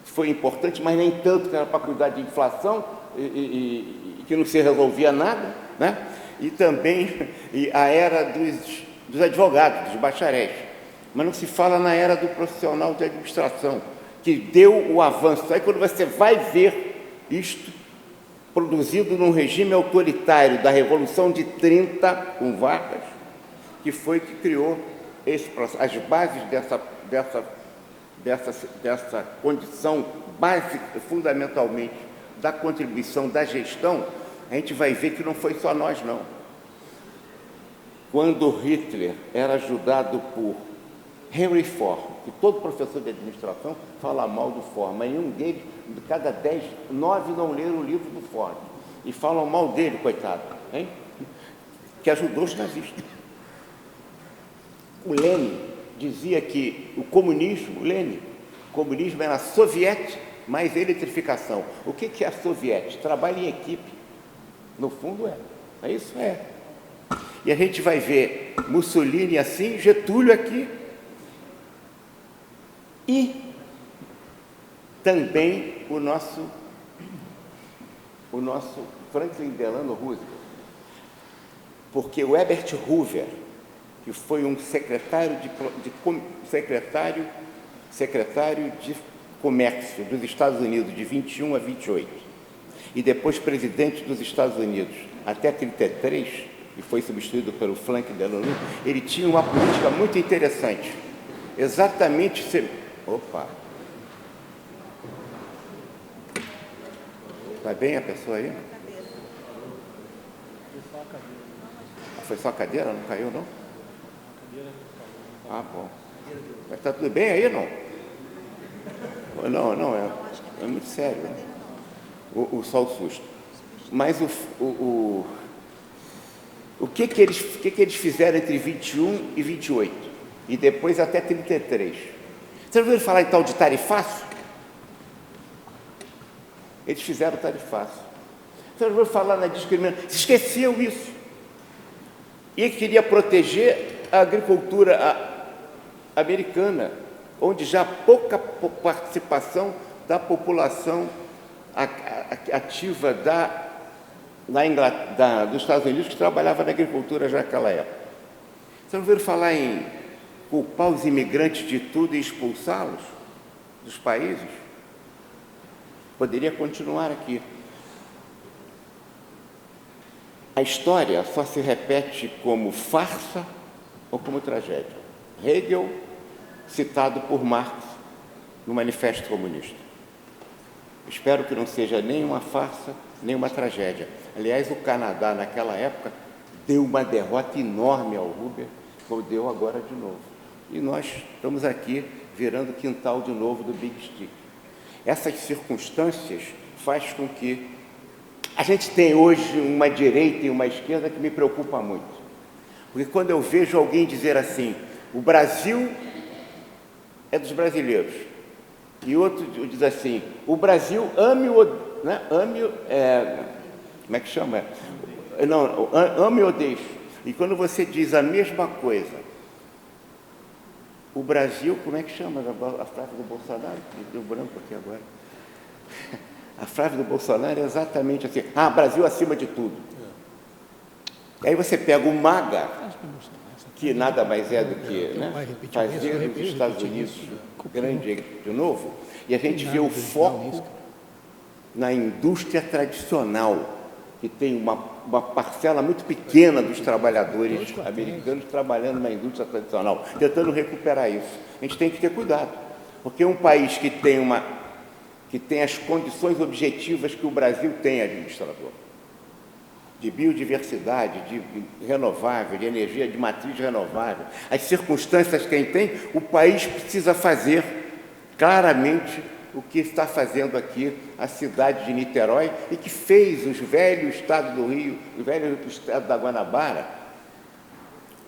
foi importante, mas nem tanto, que era para cuidar de inflação e que não se resolvia nada, né? E também a era dos advogados, dos bacharéis. Mas não se fala na era do profissional de administração, que deu o avanço. Aí, quando você vai ver isto produzido num regime autoritário da Revolução de 30, com Vargas, que foi que criou esse processo, as bases dessa condição básica, fundamentalmente, da contribuição da gestão. A gente vai ver que não foi só nós, não. Quando Hitler era ajudado por Henry Ford, que todo professor de administração fala mal do Ford, mas nenhum deles, de cada 10, 9 não leram o livro do Ford, e falam mal dele, coitado, hein? que ajudou os nazistas. O Lenin dizia que o comunismo era soviético mais eletrificação. O que é soviético? Trabalho em equipe. No fundo é isso. E a gente vai ver Mussolini assim, Getúlio aqui. E também o nosso Franklin Delano Roosevelt. Porque o Herbert Hoover, que foi um secretário de Comércio dos Estados Unidos de 21 a 28, e depois presidente dos Estados Unidos até 33, e foi substituído pelo Franklin Delano Roosevelt, ele tinha uma política muito interessante. Exatamente... Opa! Está bem a pessoa aí? Foi só a cadeira? Não caiu, não? Ah, bom. Mas está tudo bem aí, não? Não, é muito sério. Né? Só o susto. Mas o que eles fizeram entre 21 e 28? E depois até 33? Vocês ouviram falar em tal de tarifaço? Eles fizeram tarifaço. Vocês ouviram falar na discriminação? Se esqueceu isso. E queria proteger a agricultura americana, onde já há pouca participação da população ativa dos Estados Unidos, que trabalhava na agricultura já naquela época. Vocês ouviram falar em culpar os imigrantes de tudo e expulsá-los dos países? Poderia continuar aqui. A história só se repete como farsa ou como tragédia. Hegel, citado por Marx no Manifesto Comunista. Espero que não seja nem uma farsa, nem uma tragédia. Aliás, o Canadá, naquela época, deu uma derrota enorme ao Hoover, como deu agora de novo. E nós estamos aqui virando quintal de novo do Big Stick. Essas circunstâncias fazem com que a gente tenha hoje uma direita e uma esquerda que me preocupa muito. Porque quando eu vejo alguém dizer assim, o Brasil é dos brasileiros, e outro diz assim, o Brasil ame o... Né? Como é que chama? Não, ame ou deixe. E quando você diz a mesma coisa, o Brasil, como é que chama a frase do Bolsonaro? Deu branco aqui agora. A frase do Bolsonaro é exatamente assim, Brasil acima de tudo. Aí você pega o MAGA, que nada mais é do que fazer os Estados Unidos grande de novo, e a gente vê o foco na indústria tradicional, que tem uma parcela muito pequena dos trabalhadores americanos trabalhando na indústria tradicional, tentando recuperar isso. A gente tem que ter cuidado, porque um país que tem as condições objetivas que o Brasil tem, administrador, de biodiversidade, de renovável, de energia de matriz renovável, as circunstâncias que tem, o país precisa fazer claramente o que está fazendo aqui a cidade de Niterói e que fez os velhos estados do Rio, o velho estado da Guanabara,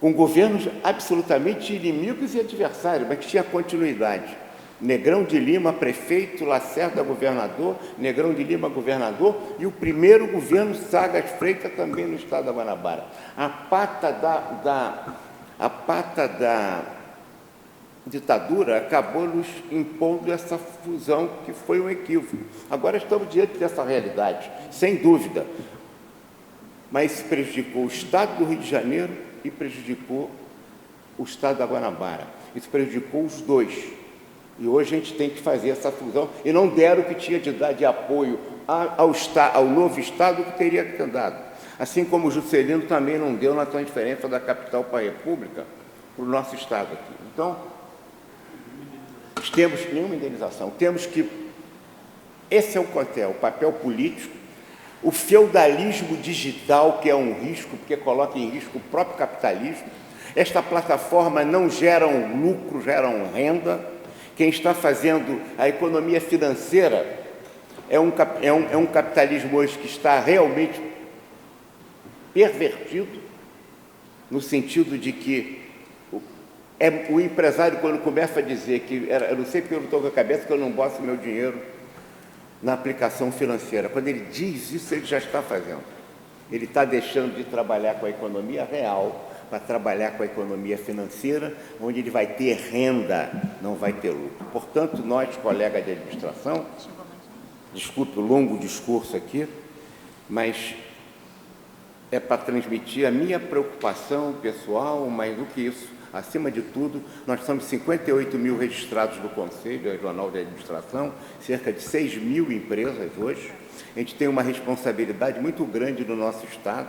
com governos absolutamente inimigos e adversários, mas que tinha continuidade. Negrão de Lima, prefeito, Lacerda, governador, Negrão de Lima, governador, e o primeiro governo Sagas Freitas também no estado da Guanabara. A pata da ditadura acabou nos impondo essa fusão que foi um equívoco. Agora estamos diante dessa realidade, sem dúvida, mas prejudicou o estado do Rio de Janeiro e prejudicou o estado da Guanabara. Isso prejudicou os dois. E hoje a gente tem que fazer essa fusão, e não deram o que tinha de dar de apoio ao novo Estado que teria que ter dado. Assim como o Juscelino também não deu na transferência da capital para a República, para o nosso Estado aqui. Então, temos nenhuma indenização. Temos que... Esse é o papel político, o feudalismo digital, que é um risco, porque coloca em risco o próprio capitalismo. Esta plataforma não gera um lucro, gera uma renda. Quem está fazendo a economia financeira é um capitalismo hoje que está realmente pervertido, no sentido de que o empresário, quando começa a dizer que eu não sei porque eu não estou com a cabeça que eu não boto meu dinheiro na aplicação financeira, quando ele diz isso, ele já está fazendo. Ele está deixando de trabalhar com a economia real para trabalhar com a economia financeira, onde ele vai ter renda, não vai ter lucro. Portanto, nós, colegas de administração, desculpe o longo discurso aqui, mas é para transmitir a minha preocupação pessoal, mais do que isso, acima de tudo, nós somos 58 mil registrados do Conselho Regional de Administração, cerca de 6 mil empresas hoje. A gente tem uma responsabilidade muito grande no nosso Estado,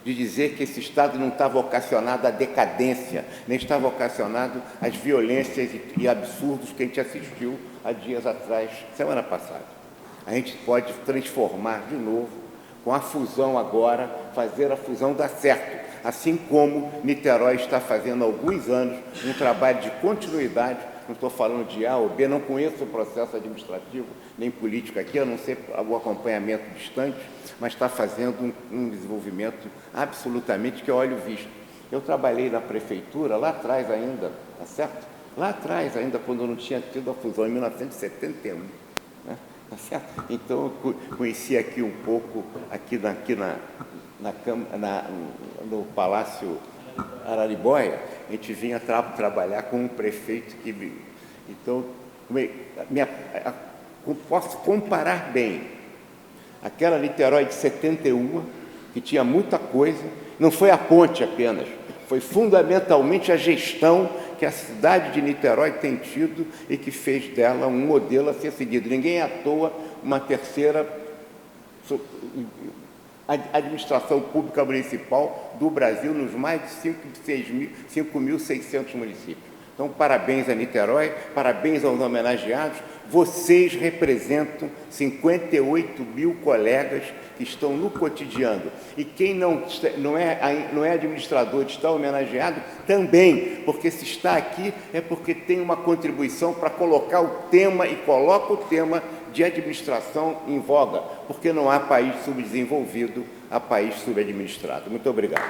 de dizer que esse Estado não está vocacionado à decadência, nem está vocacionado às violências e absurdos que a gente assistiu há dias atrás, semana passada. A gente pode transformar de novo, com a fusão agora, fazer a fusão dar certo, assim como Niterói está fazendo há alguns anos um trabalho de continuidade. Não estou falando de A ou B, não conheço o processo administrativo nem político aqui, a não ser o acompanhamento distante, mas está fazendo um desenvolvimento absolutamente que olho visto. Eu trabalhei na prefeitura lá atrás ainda, tá certo? Lá atrás ainda, quando não tinha tido a fusão, em 1971, né? Tá certo? Então, eu conheci aqui um pouco, no Palácio Araribóia, a gente vinha trabalhar com um prefeito que... Então, posso comparar bem aquela Niterói de 71, que tinha muita coisa, não foi a ponte apenas, foi fundamentalmente a gestão que a cidade de Niterói tem tido e que fez dela um modelo a ser seguido. Ninguém à toa uma terceira administração pública municipal do Brasil nos mais de 5.600 municípios. Então, parabéns a Niterói, parabéns aos homenageados. Vocês representam 58 mil colegas que estão no cotidiano. E quem não é administrador, está homenageado também, porque se está aqui é porque tem uma contribuição para colocar o tema e coloca o tema de administração em voga, porque não há país subdesenvolvido, há país subadministrado. Muito obrigado.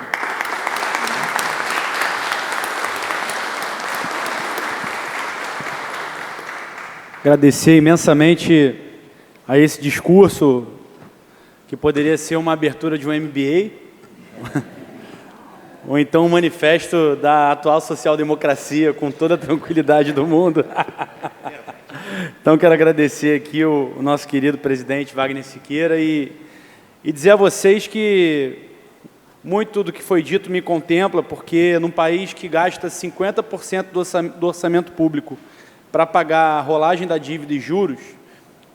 Agradecer imensamente a esse discurso, que poderia ser uma abertura de um MBA, ou então um manifesto da atual social-democracia, com toda a tranquilidade do mundo. Então, quero agradecer aqui o nosso querido presidente Wagner Siqueira e dizer a vocês que muito do que foi dito me contempla, porque num país que gasta 50% do orçamento público para pagar a rolagem da dívida e juros,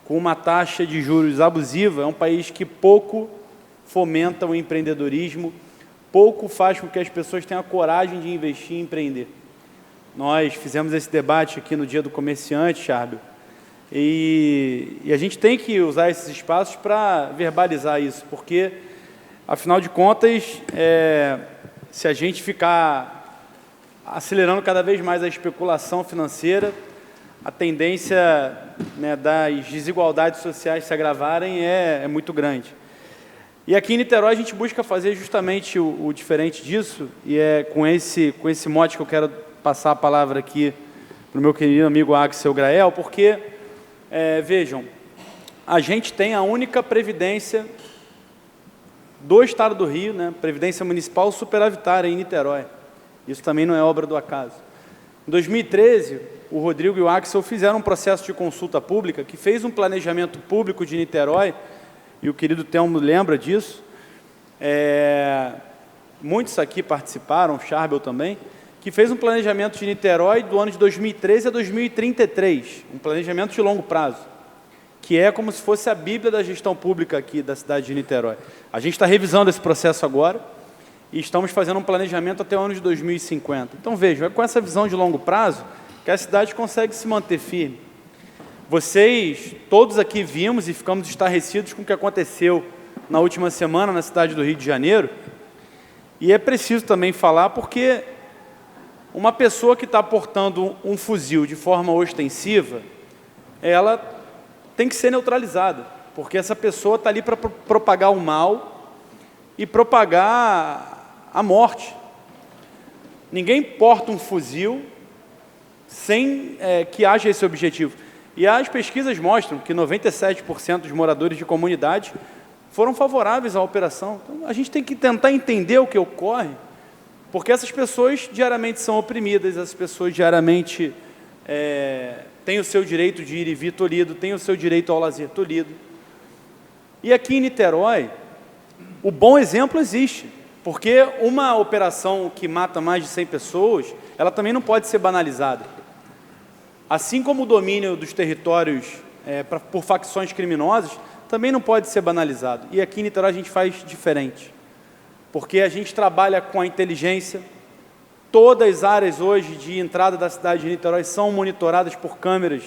com uma taxa de juros abusiva, é um país que pouco fomenta o empreendedorismo, pouco faz com que as pessoas tenham a coragem de investir e empreender. Nós fizemos esse debate aqui no Dia do Comerciante, Charbel, e a gente tem que usar esses espaços para verbalizar isso, porque, afinal de contas, se a gente ficar acelerando cada vez mais a especulação financeira, a tendência, né, das desigualdades sociais se agravarem é muito grande. E aqui em Niterói a gente busca fazer justamente o diferente disso, e é com esse mote que eu quero passar a palavra aqui para o meu querido amigo Axel Grael, porque, vejam, a gente tem a única previdência do Estado do Rio, né, previdência municipal superavitária em Niterói. Isso também não é obra do acaso. Em 2013, o Rodrigo e o Axel fizeram um processo de consulta pública que fez um planejamento público de Niterói, e o querido Telmo lembra disso. Muitos aqui participaram, o Charbel também, que fez um planejamento de Niterói do ano de 2013 a 2033, um planejamento de longo prazo, que é como se fosse a Bíblia da gestão pública aqui da cidade de Niterói. A gente está revisando esse processo agora e estamos fazendo um planejamento até o ano de 2050. Então, vejam, é com essa visão de longo prazo que a cidade consegue se manter firme. Vocês, todos aqui vimos e ficamos estarrecidos com o que aconteceu na última semana na cidade do Rio de Janeiro, e é preciso também falar porque uma pessoa que está portando um fuzil de forma ostensiva, ela tem que ser neutralizada, porque essa pessoa está ali para propagar o mal e propagar a morte. Ninguém porta um fuzil sem que haja esse objetivo. E as pesquisas mostram que 97% dos moradores de comunidade foram favoráveis à operação. Então, a gente tem que tentar entender o que ocorre, porque essas pessoas diariamente são oprimidas, essas pessoas diariamente têm o seu direito de ir e vir tolhido, têm o seu direito ao lazer tolhido. E aqui em Niterói, o bom exemplo existe, porque uma operação que mata mais de 100 pessoas, ela também não pode ser banalizada. Assim como o domínio dos territórios por facções criminosas, também não pode ser banalizado. E aqui em Niterói a gente faz diferente, porque a gente trabalha com a inteligência. Todas as áreas hoje de entrada da cidade de Niterói são monitoradas por câmeras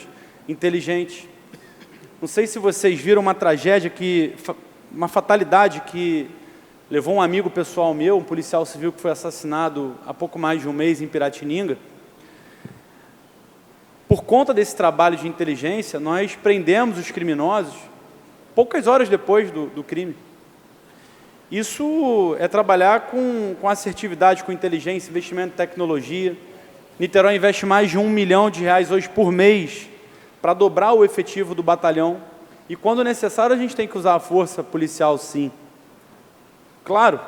inteligentes. Não sei se vocês viram uma tragédia, uma fatalidade que levou um amigo pessoal meu, um policial civil que foi assassinado há pouco mais de um mês em Piratininga. Por conta desse trabalho de inteligência, nós prendemos os criminosos poucas horas depois do crime. Isso é trabalhar com assertividade, com inteligência, investimento em tecnologia. Niterói investe mais de R$1 milhão hoje por mês para dobrar o efetivo do batalhão. E quando necessário, a gente tem que usar a força policial, sim. Claro,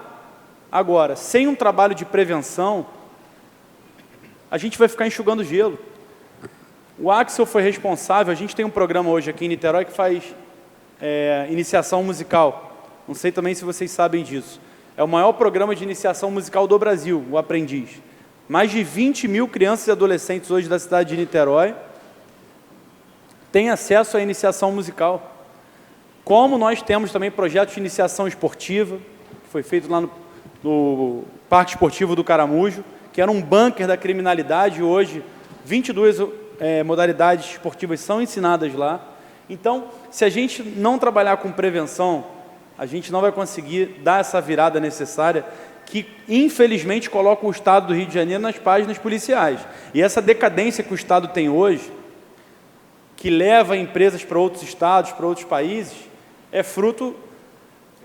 agora, sem um trabalho de prevenção, a gente vai ficar enxugando gelo. O Axel foi responsável, a gente tem um programa hoje aqui em Niterói que faz iniciação musical. Não sei também se vocês sabem disso. É o maior programa de iniciação musical do Brasil, o Aprendiz. Mais de 20 mil crianças e adolescentes hoje da cidade de Niterói têm acesso à iniciação musical. Como nós temos também projetos de iniciação esportiva, que foi feito lá no Parque Esportivo do Caramujo, que era um bunker da criminalidade, e hoje 22 modalidades esportivas são ensinadas lá. Então, se a gente não trabalhar com prevenção, a gente não vai conseguir dar essa virada necessária que, infelizmente, coloca o Estado do Rio de Janeiro nas páginas policiais. E essa decadência que o Estado tem hoje, que leva empresas para outros estados, para outros países, é fruto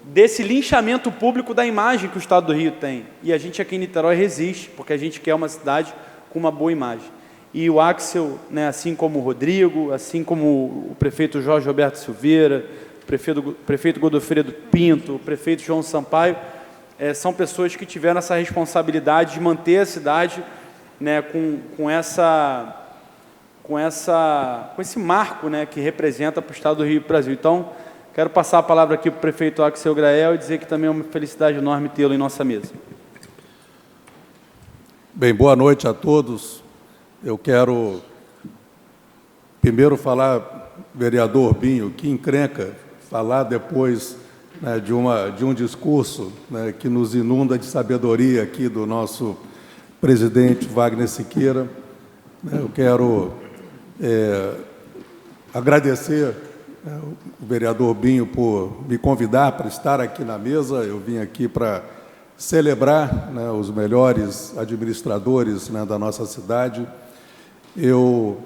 desse linchamento público da imagem que o Estado do Rio tem. E a gente aqui em Niterói resiste, porque a gente quer uma cidade com uma boa imagem. E o Axel, assim como o Rodrigo, assim como o prefeito Jorge Roberto Silveira, o prefeito Godofredo Pinto, o prefeito João Sampaio, são pessoas que tiveram essa responsabilidade de manter a cidade com esse marco que representa para o Estado do Rio e Brasil. Então, quero passar a palavra aqui para o prefeito Axel Grael e dizer que também é uma felicidade enorme tê-lo em nossa mesa. Bem, boa noite a todos. Eu quero primeiro falar, vereador Binho, que encrenca falar depois de um discurso que nos inunda de sabedoria aqui do nosso presidente Wagner Siqueira. Eu quero agradecer o vereador Binho por me convidar para estar aqui na mesa. Eu vim aqui para celebrar os melhores administradores da nossa cidade. Eu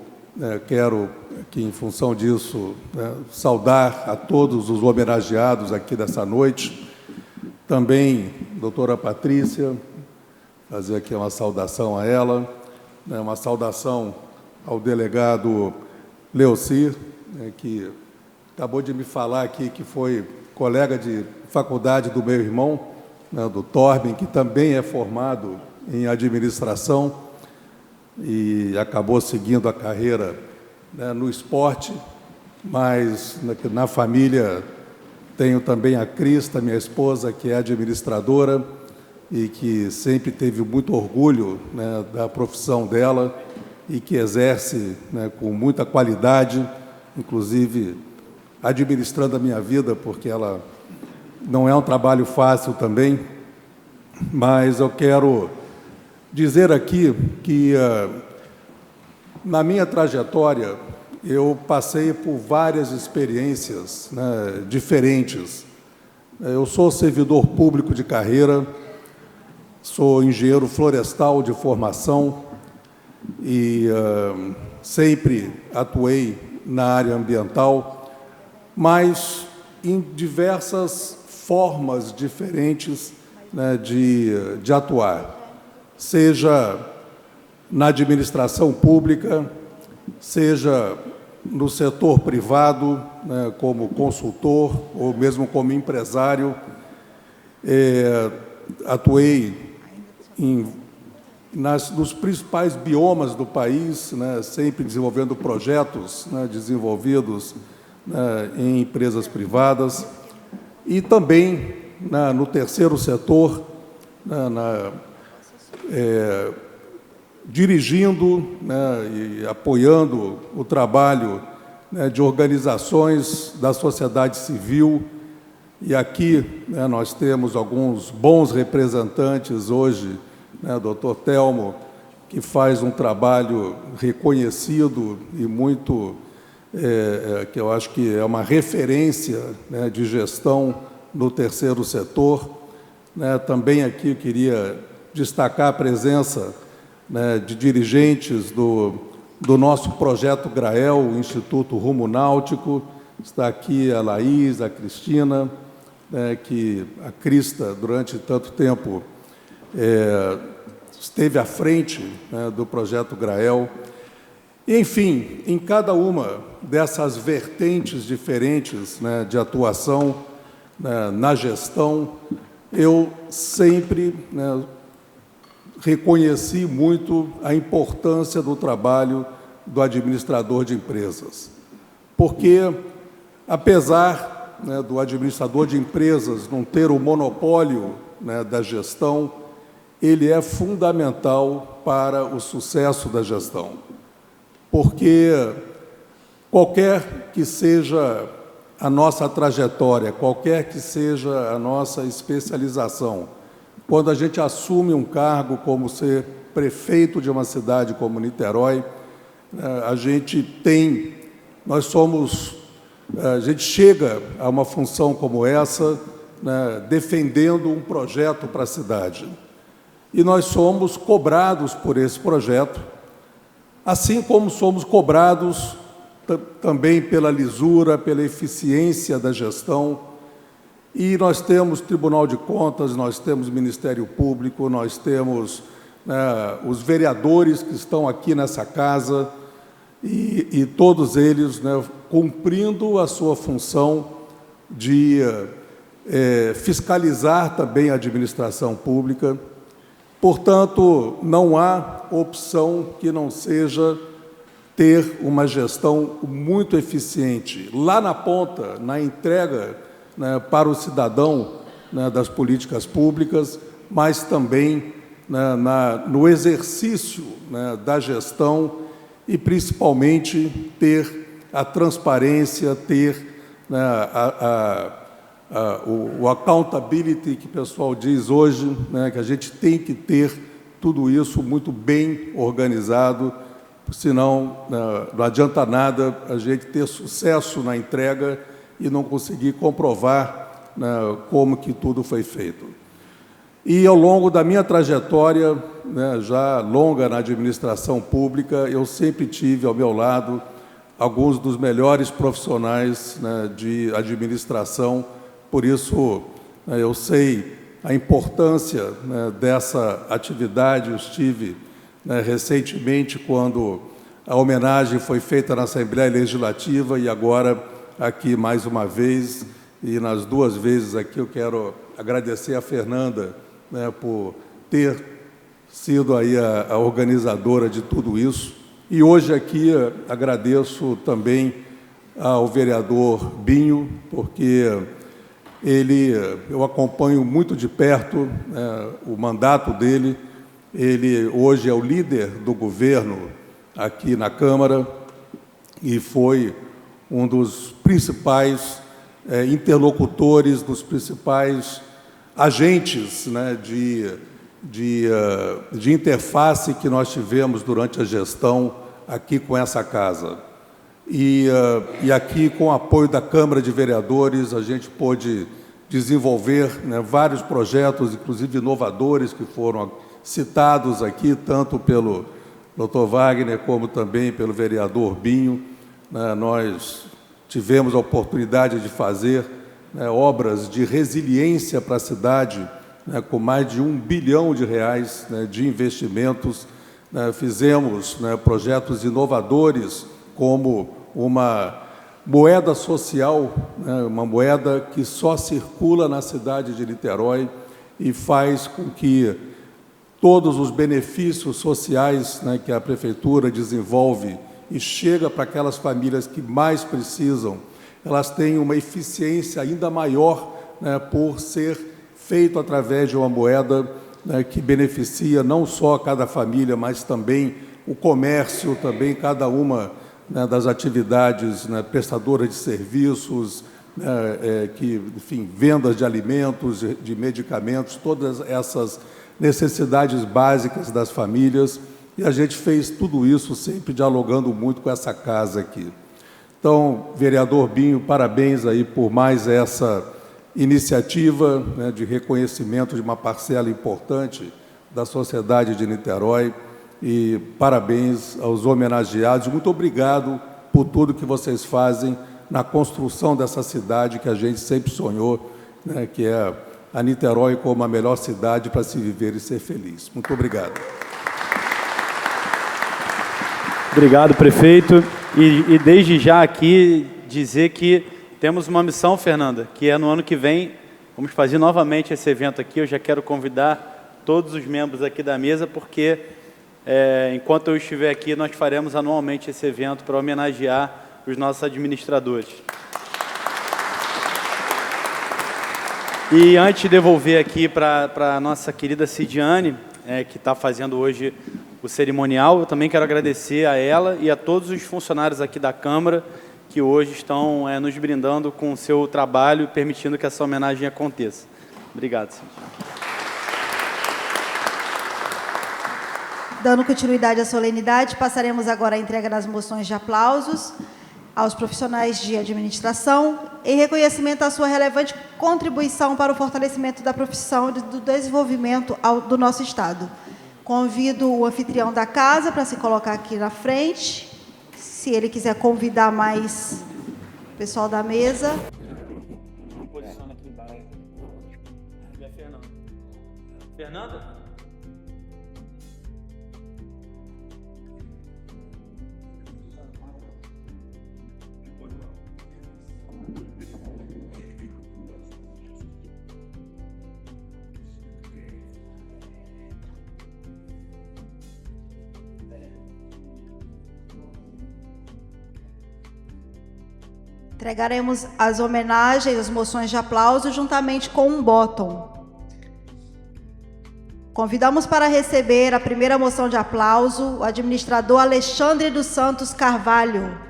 quero aqui, em função disso, saudar a todos os homenageados aqui dessa noite. Também, doutora Patrícia, fazer aqui uma saudação a ela, uma saudação ao delegado Leocir, que acabou de me falar aqui que foi colega de faculdade do meu irmão, do Torben, que também é formado em administração, e acabou seguindo a carreira no esporte, mas na família tenho também a Crista, minha esposa, que é administradora e que sempre teve muito orgulho da profissão dela e que exerce com muita qualidade, inclusive administrando a minha vida, porque ela não é um trabalho fácil também, mas eu quero dizer aqui que, na minha trajetória, eu passei por várias experiências diferentes. Eu sou servidor público de carreira, sou engenheiro florestal de formação e sempre atuei na área ambiental, mas em diversas formas diferentes de atuar. seja na administração pública, seja no setor privado, né, como consultor ou mesmo como empresário. Atuei nos principais biomas do país, né, sempre desenvolvendo projetos, né, desenvolvidos, né, em empresas privadas, e também no terceiro setor, né, dirigindo, né, e apoiando o trabalho, né, de organizações da sociedade civil. E aqui, né, nós temos alguns bons representantes hoje, né, Dr. Telmo, que faz um trabalho reconhecido e muito, que eu acho que é uma referência, né, de gestão no terceiro setor. Né, também aqui eu queria destacar a presença, né, de dirigentes do nosso projeto GRAEL, o Instituto Rumo Náutico. Está aqui a Laís, a Cristina, que a Crista, durante tanto tempo, esteve à frente, né, do projeto GRAEL. Enfim, em cada uma dessas vertentes diferentes, né, de atuação, né, na gestão, eu sempre, né, reconheci muito a importância do trabalho do administrador de empresas. Porque, apesar, né, do administrador de empresas não ter o monopólio, né, da gestão, ele é fundamental para o sucesso da gestão. Porque qualquer que seja a nossa trajetória, qualquer que seja a nossa especialização, quando a gente assume um cargo como ser prefeito de uma cidade como Niterói, a gente chega a uma função como essa, né, defendendo um projeto para a cidade. E nós somos cobrados por esse projeto, assim como somos cobrados também pela lisura, pela eficiência da gestão. E nós temos Tribunal de Contas, nós temos Ministério Público, nós temos, né, os vereadores que estão aqui nessa casa, e todos eles, né, cumprindo a sua função de fiscalizar também a administração pública. Portanto, não há opção que não seja ter uma gestão muito eficiente, lá na ponta, na entrega, né, para o cidadão, né, das políticas públicas, mas também, né, no exercício, né, da gestão e, principalmente, ter a transparência, ter, né, o accountability que o pessoal diz hoje, né, que a gente tem que ter tudo isso muito bem organizado, senão, né, não adianta nada a gente ter sucesso na entrega e não conseguir comprovar, né, como que tudo foi feito. E, ao longo da minha trajetória, né, já longa na administração pública, eu sempre tive ao meu lado alguns dos melhores profissionais, né, de administração. Por isso, né, eu sei a importância, né, dessa atividade. Eu estive, né, recentemente, quando a homenagem foi feita na Assembleia Legislativa, e agora aqui mais uma vez, e nas duas vezes aqui eu quero agradecer a Fernanda, né, por ter sido aí a organizadora de tudo isso. E hoje aqui agradeço também ao vereador Binho, porque eu acompanho muito de perto, o mandato dele. Ele hoje é o líder do governo aqui na Câmara e foi um dos principais interlocutores, dos principais agentes, né, de interface que nós tivemos durante a gestão aqui com essa casa. E aqui, com o apoio da Câmara de Vereadores, a gente pôde desenvolver, né, vários projetos, inclusive inovadores, que foram citados aqui, tanto pelo Dr. Wagner, como também pelo vereador Binho. Né, nós tivemos a oportunidade de fazer, né, obras de resiliência para a cidade, né, com mais de R$1 bilhão, né, de investimentos. Fizemos, né, projetos inovadores, como uma moeda social, né, uma moeda que só circula na cidade de Niterói e faz com que todos os benefícios sociais, né, que a Prefeitura desenvolve e chega para aquelas famílias que mais precisam, elas têm uma eficiência ainda maior, né, por ser feito através de uma moeda, né, que beneficia não só cada família, mas também o comércio, também cada uma, né, das atividades, né, prestadoras de serviços, enfim, vendas de alimentos, de medicamentos, todas essas necessidades básicas das famílias, e a gente fez tudo isso sempre dialogando muito com essa casa aqui. Então, vereador Binho, parabéns aí por mais essa iniciativa, né, de reconhecimento de uma parcela importante da sociedade de Niterói, e parabéns aos homenageados. Muito obrigado por tudo que vocês fazem na construção dessa cidade que a gente sempre sonhou, né, que é a Niterói como a melhor cidade para se viver e ser feliz. Muito obrigado. Obrigado, prefeito. E desde já aqui dizer que temos uma missão, Fernanda, que é no ano que vem, vamos fazer novamente esse evento aqui. Eu já quero convidar todos os membros aqui da mesa, porque enquanto eu estiver aqui, nós faremos anualmente esse evento para homenagear os nossos administradores. E antes de devolver aqui para a nossa querida Cidiane, que está fazendo hoje o cerimonial, eu também quero agradecer a ela e a todos os funcionários aqui da Câmara que hoje estão nos brindando com o seu trabalho e permitindo que essa homenagem aconteça. Obrigado, Cidiane. Dando continuidade à solenidade, passaremos agora à entrega das moções de aplausos aos profissionais de administração, em reconhecimento à sua relevante contribuição para o fortalecimento da profissão e do desenvolvimento do nosso Estado. Convido o anfitrião da casa para se colocar aqui na frente, se ele quiser convidar mais o pessoal da mesa. Posiciona aqui embaixo. E a Fernanda. Fernanda? Entregaremos as homenagens, as moções de aplauso, juntamente com um bottom. Convidamos para receber a primeira moção de aplauso o administrador Alexandre dos Santos Carvalho.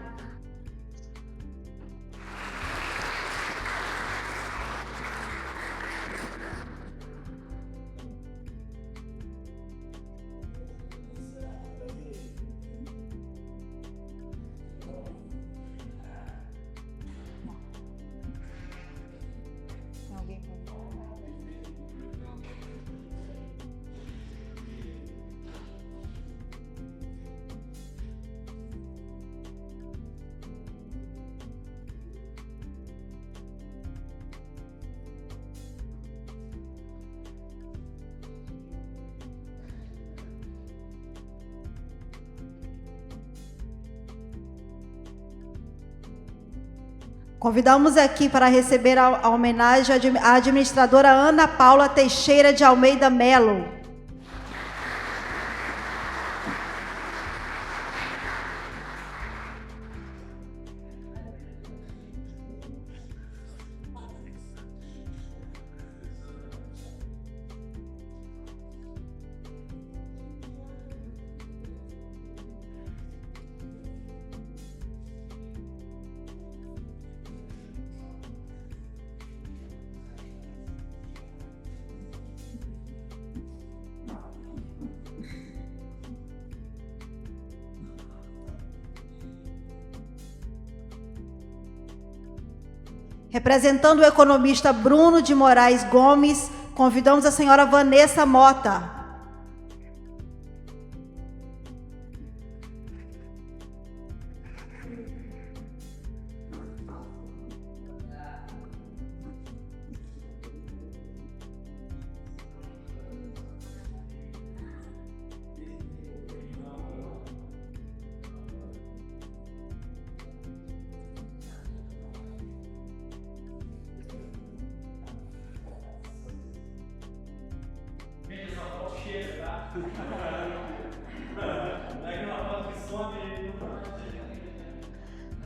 Convidamos aqui para receber a homenagem à administradora Ana Paula Teixeira de Almeida Melo. Representando o economista Bruno de Moraes Gomes, convidamos a senhora Vanessa Mota.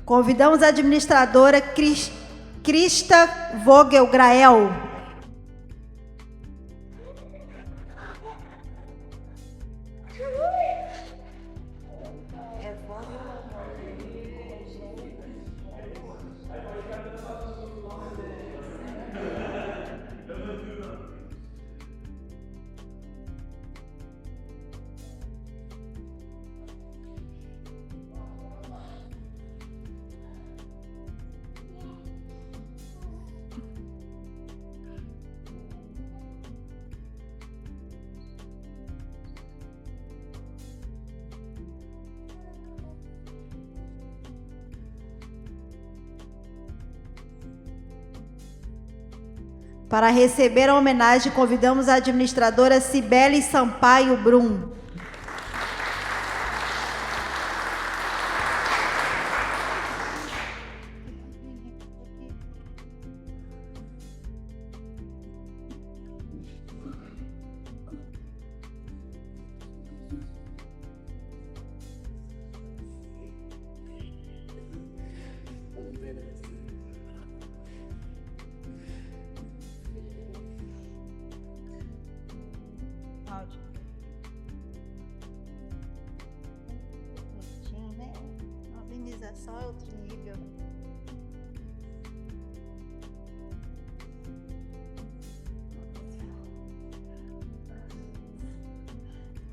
Convidamos a administradora Krista Vogel Grael. Para receber a homenagem, convidamos a administradora Cibele Sampaio Brum. Organização é outro nível.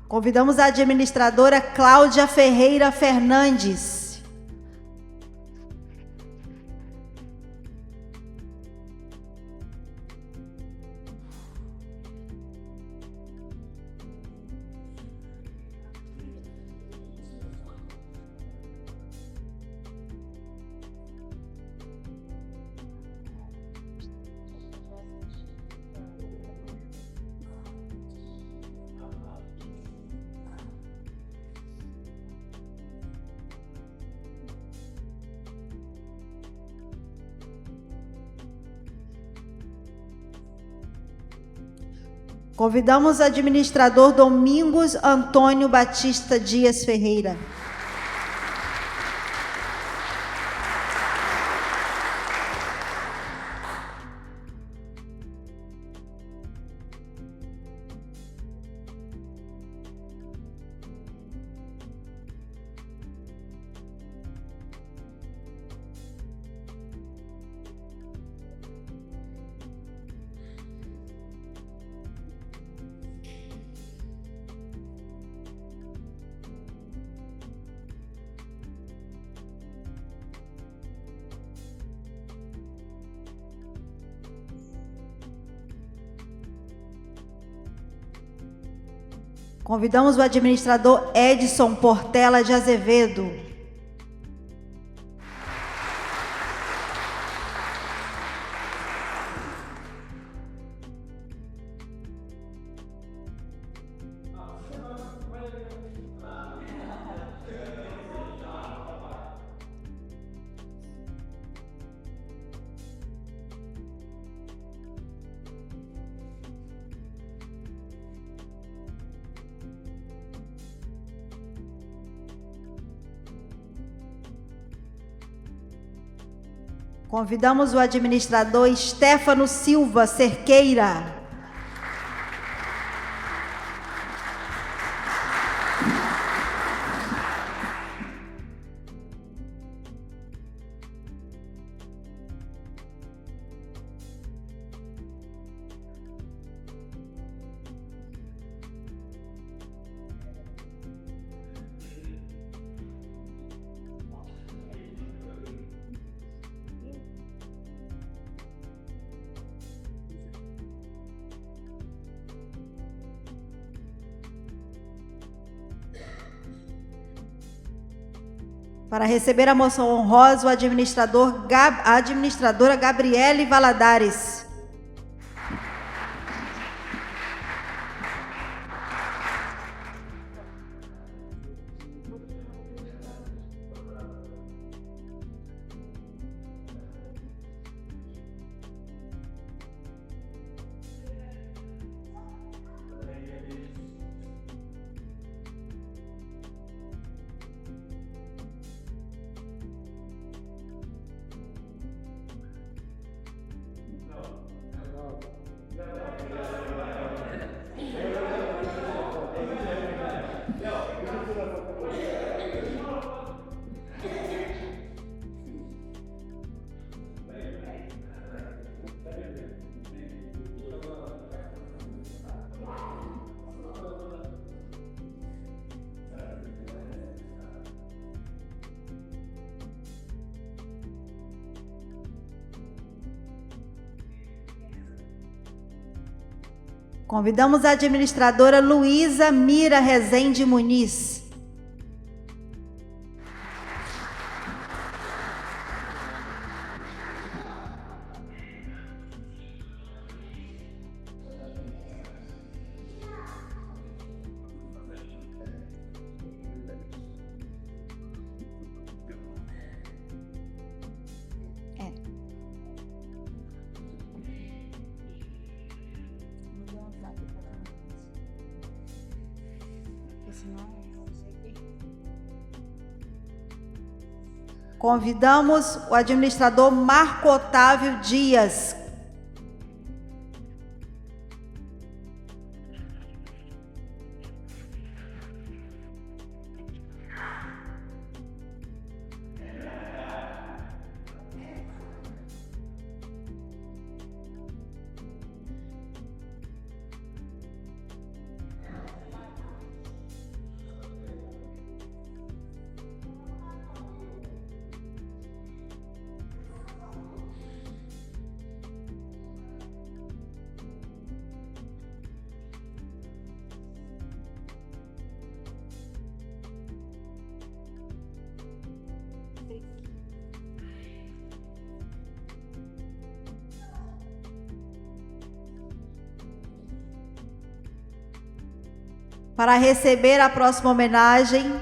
Convidamos a administradora Cláudia Ferreira Fernandes. Convidamos o administrador Domingos Antônio Batista Dias Ferreira. Convidamos o administrador Edson Portela de Azevedo. Convidamos o administrador Stefano Silva Cerqueira. Para receber a moção honrosa, o a administradora Gabriele Valadares. Convidamos a administradora Luísa Mira Rezende Muniz. Convidamos o administrador Marco Otávio Dias. Para receber a próxima homenagem,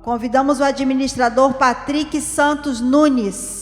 convidamos o administrador Patrick Santos Nunes.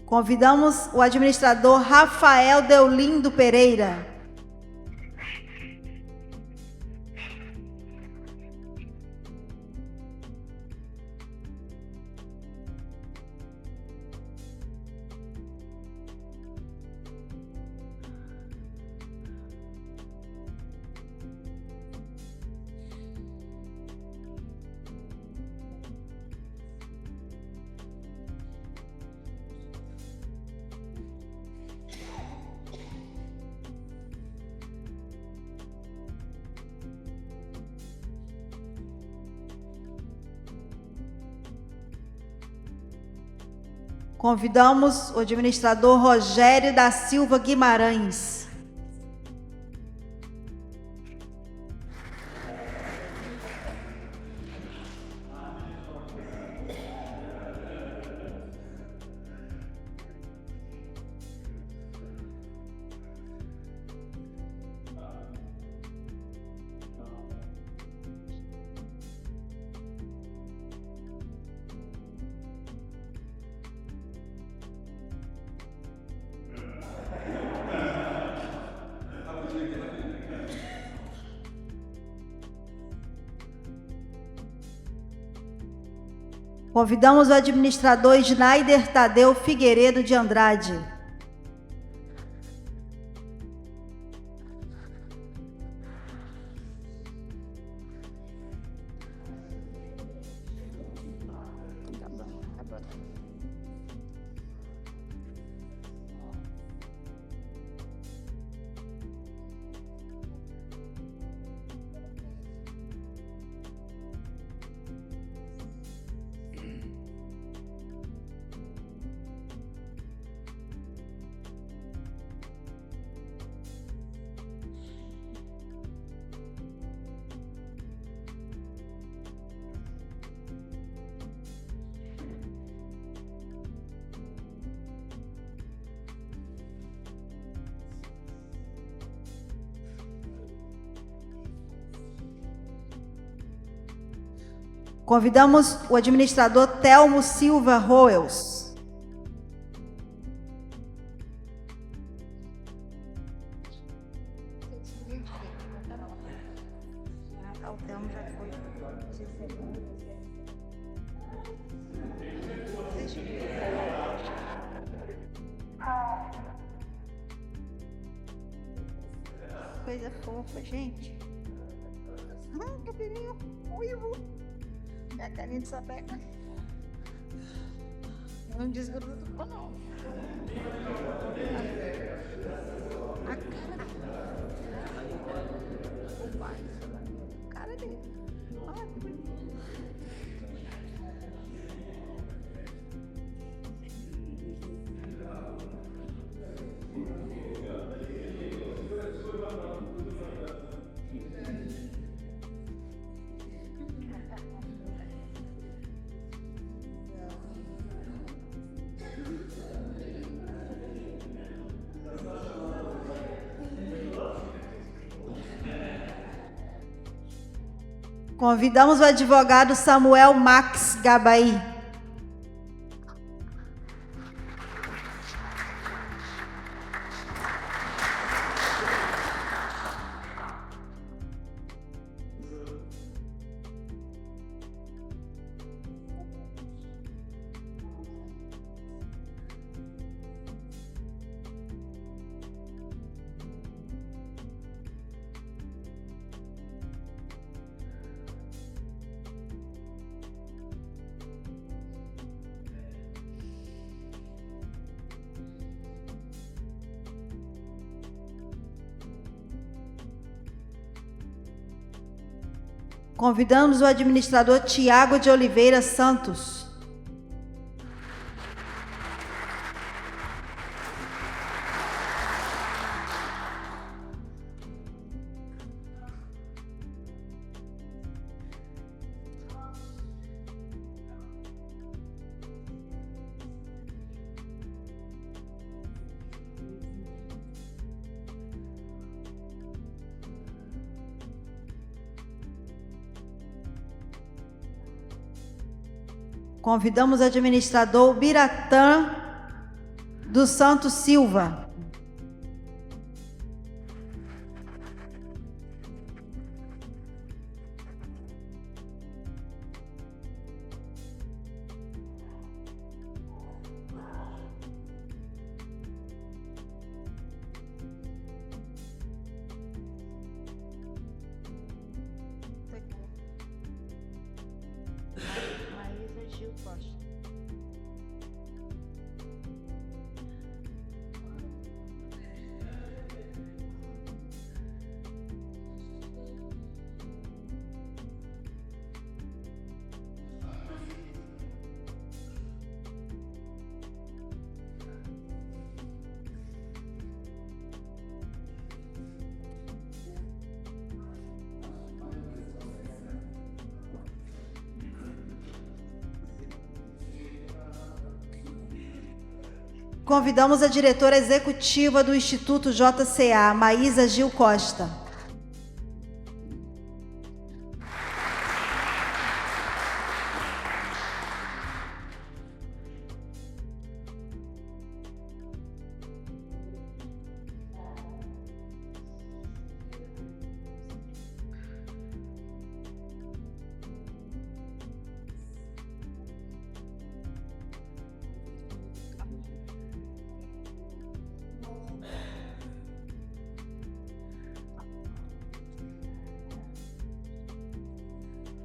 Convidamos o administrador Rafael Deolindo Pereira. Convidamos o administrador Rogério da Silva Guimarães. Convidamos o administrador Schneider Tadeu Figueiredo de Andrade. Convidamos o administrador Telmo Silva Roels. coisa fofa, gente. Cabelinho ruivo. Minha carinha de sapeca. Não desgruda, não. A cara dele. Olha que bonito. Convidamos o advogado Samuel Max Gabai. Convidamos o administrador Tiago de Oliveira Santos. Convidamos o administrador Biratã dos Santos Silva. Convidamos a diretora executiva do Instituto JCA, Maísa Gil Costa.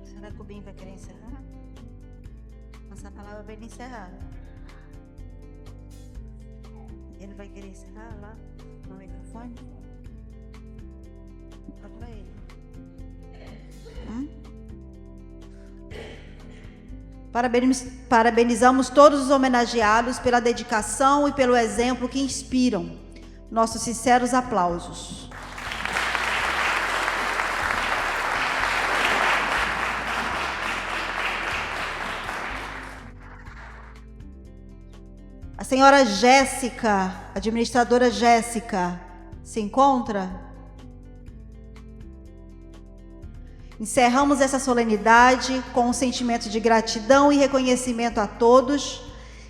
Será que o Bim vai querer encerrar? Passar a palavra para ele encerrar. Ele vai querer encerrar lá no microfone? Fala para ele. Parabenizamos todos os homenageados pela dedicação e pelo exemplo que inspiram. Nossos sinceros aplausos. A senhora Jéssica, administradora Jéssica, se encontra? Encerramos essa solenidade com um sentimento de gratidão e reconhecimento a todos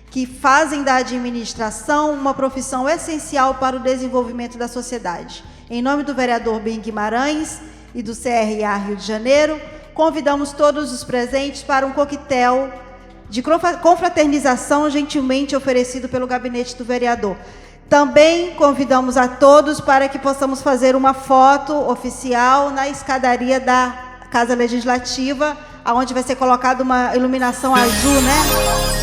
que fazem da administração uma profissão essencial para o desenvolvimento da sociedade. Em nome do vereador Bim Guimarães e do CRA Rio de Janeiro, convidamos todos os presentes para um coquetel de confraternização gentilmente oferecido pelo gabinete do vereador. Também convidamos a todos para que possamos fazer uma foto oficial na escadaria da Casa Legislativa, onde vai ser colocada uma iluminação azul, né?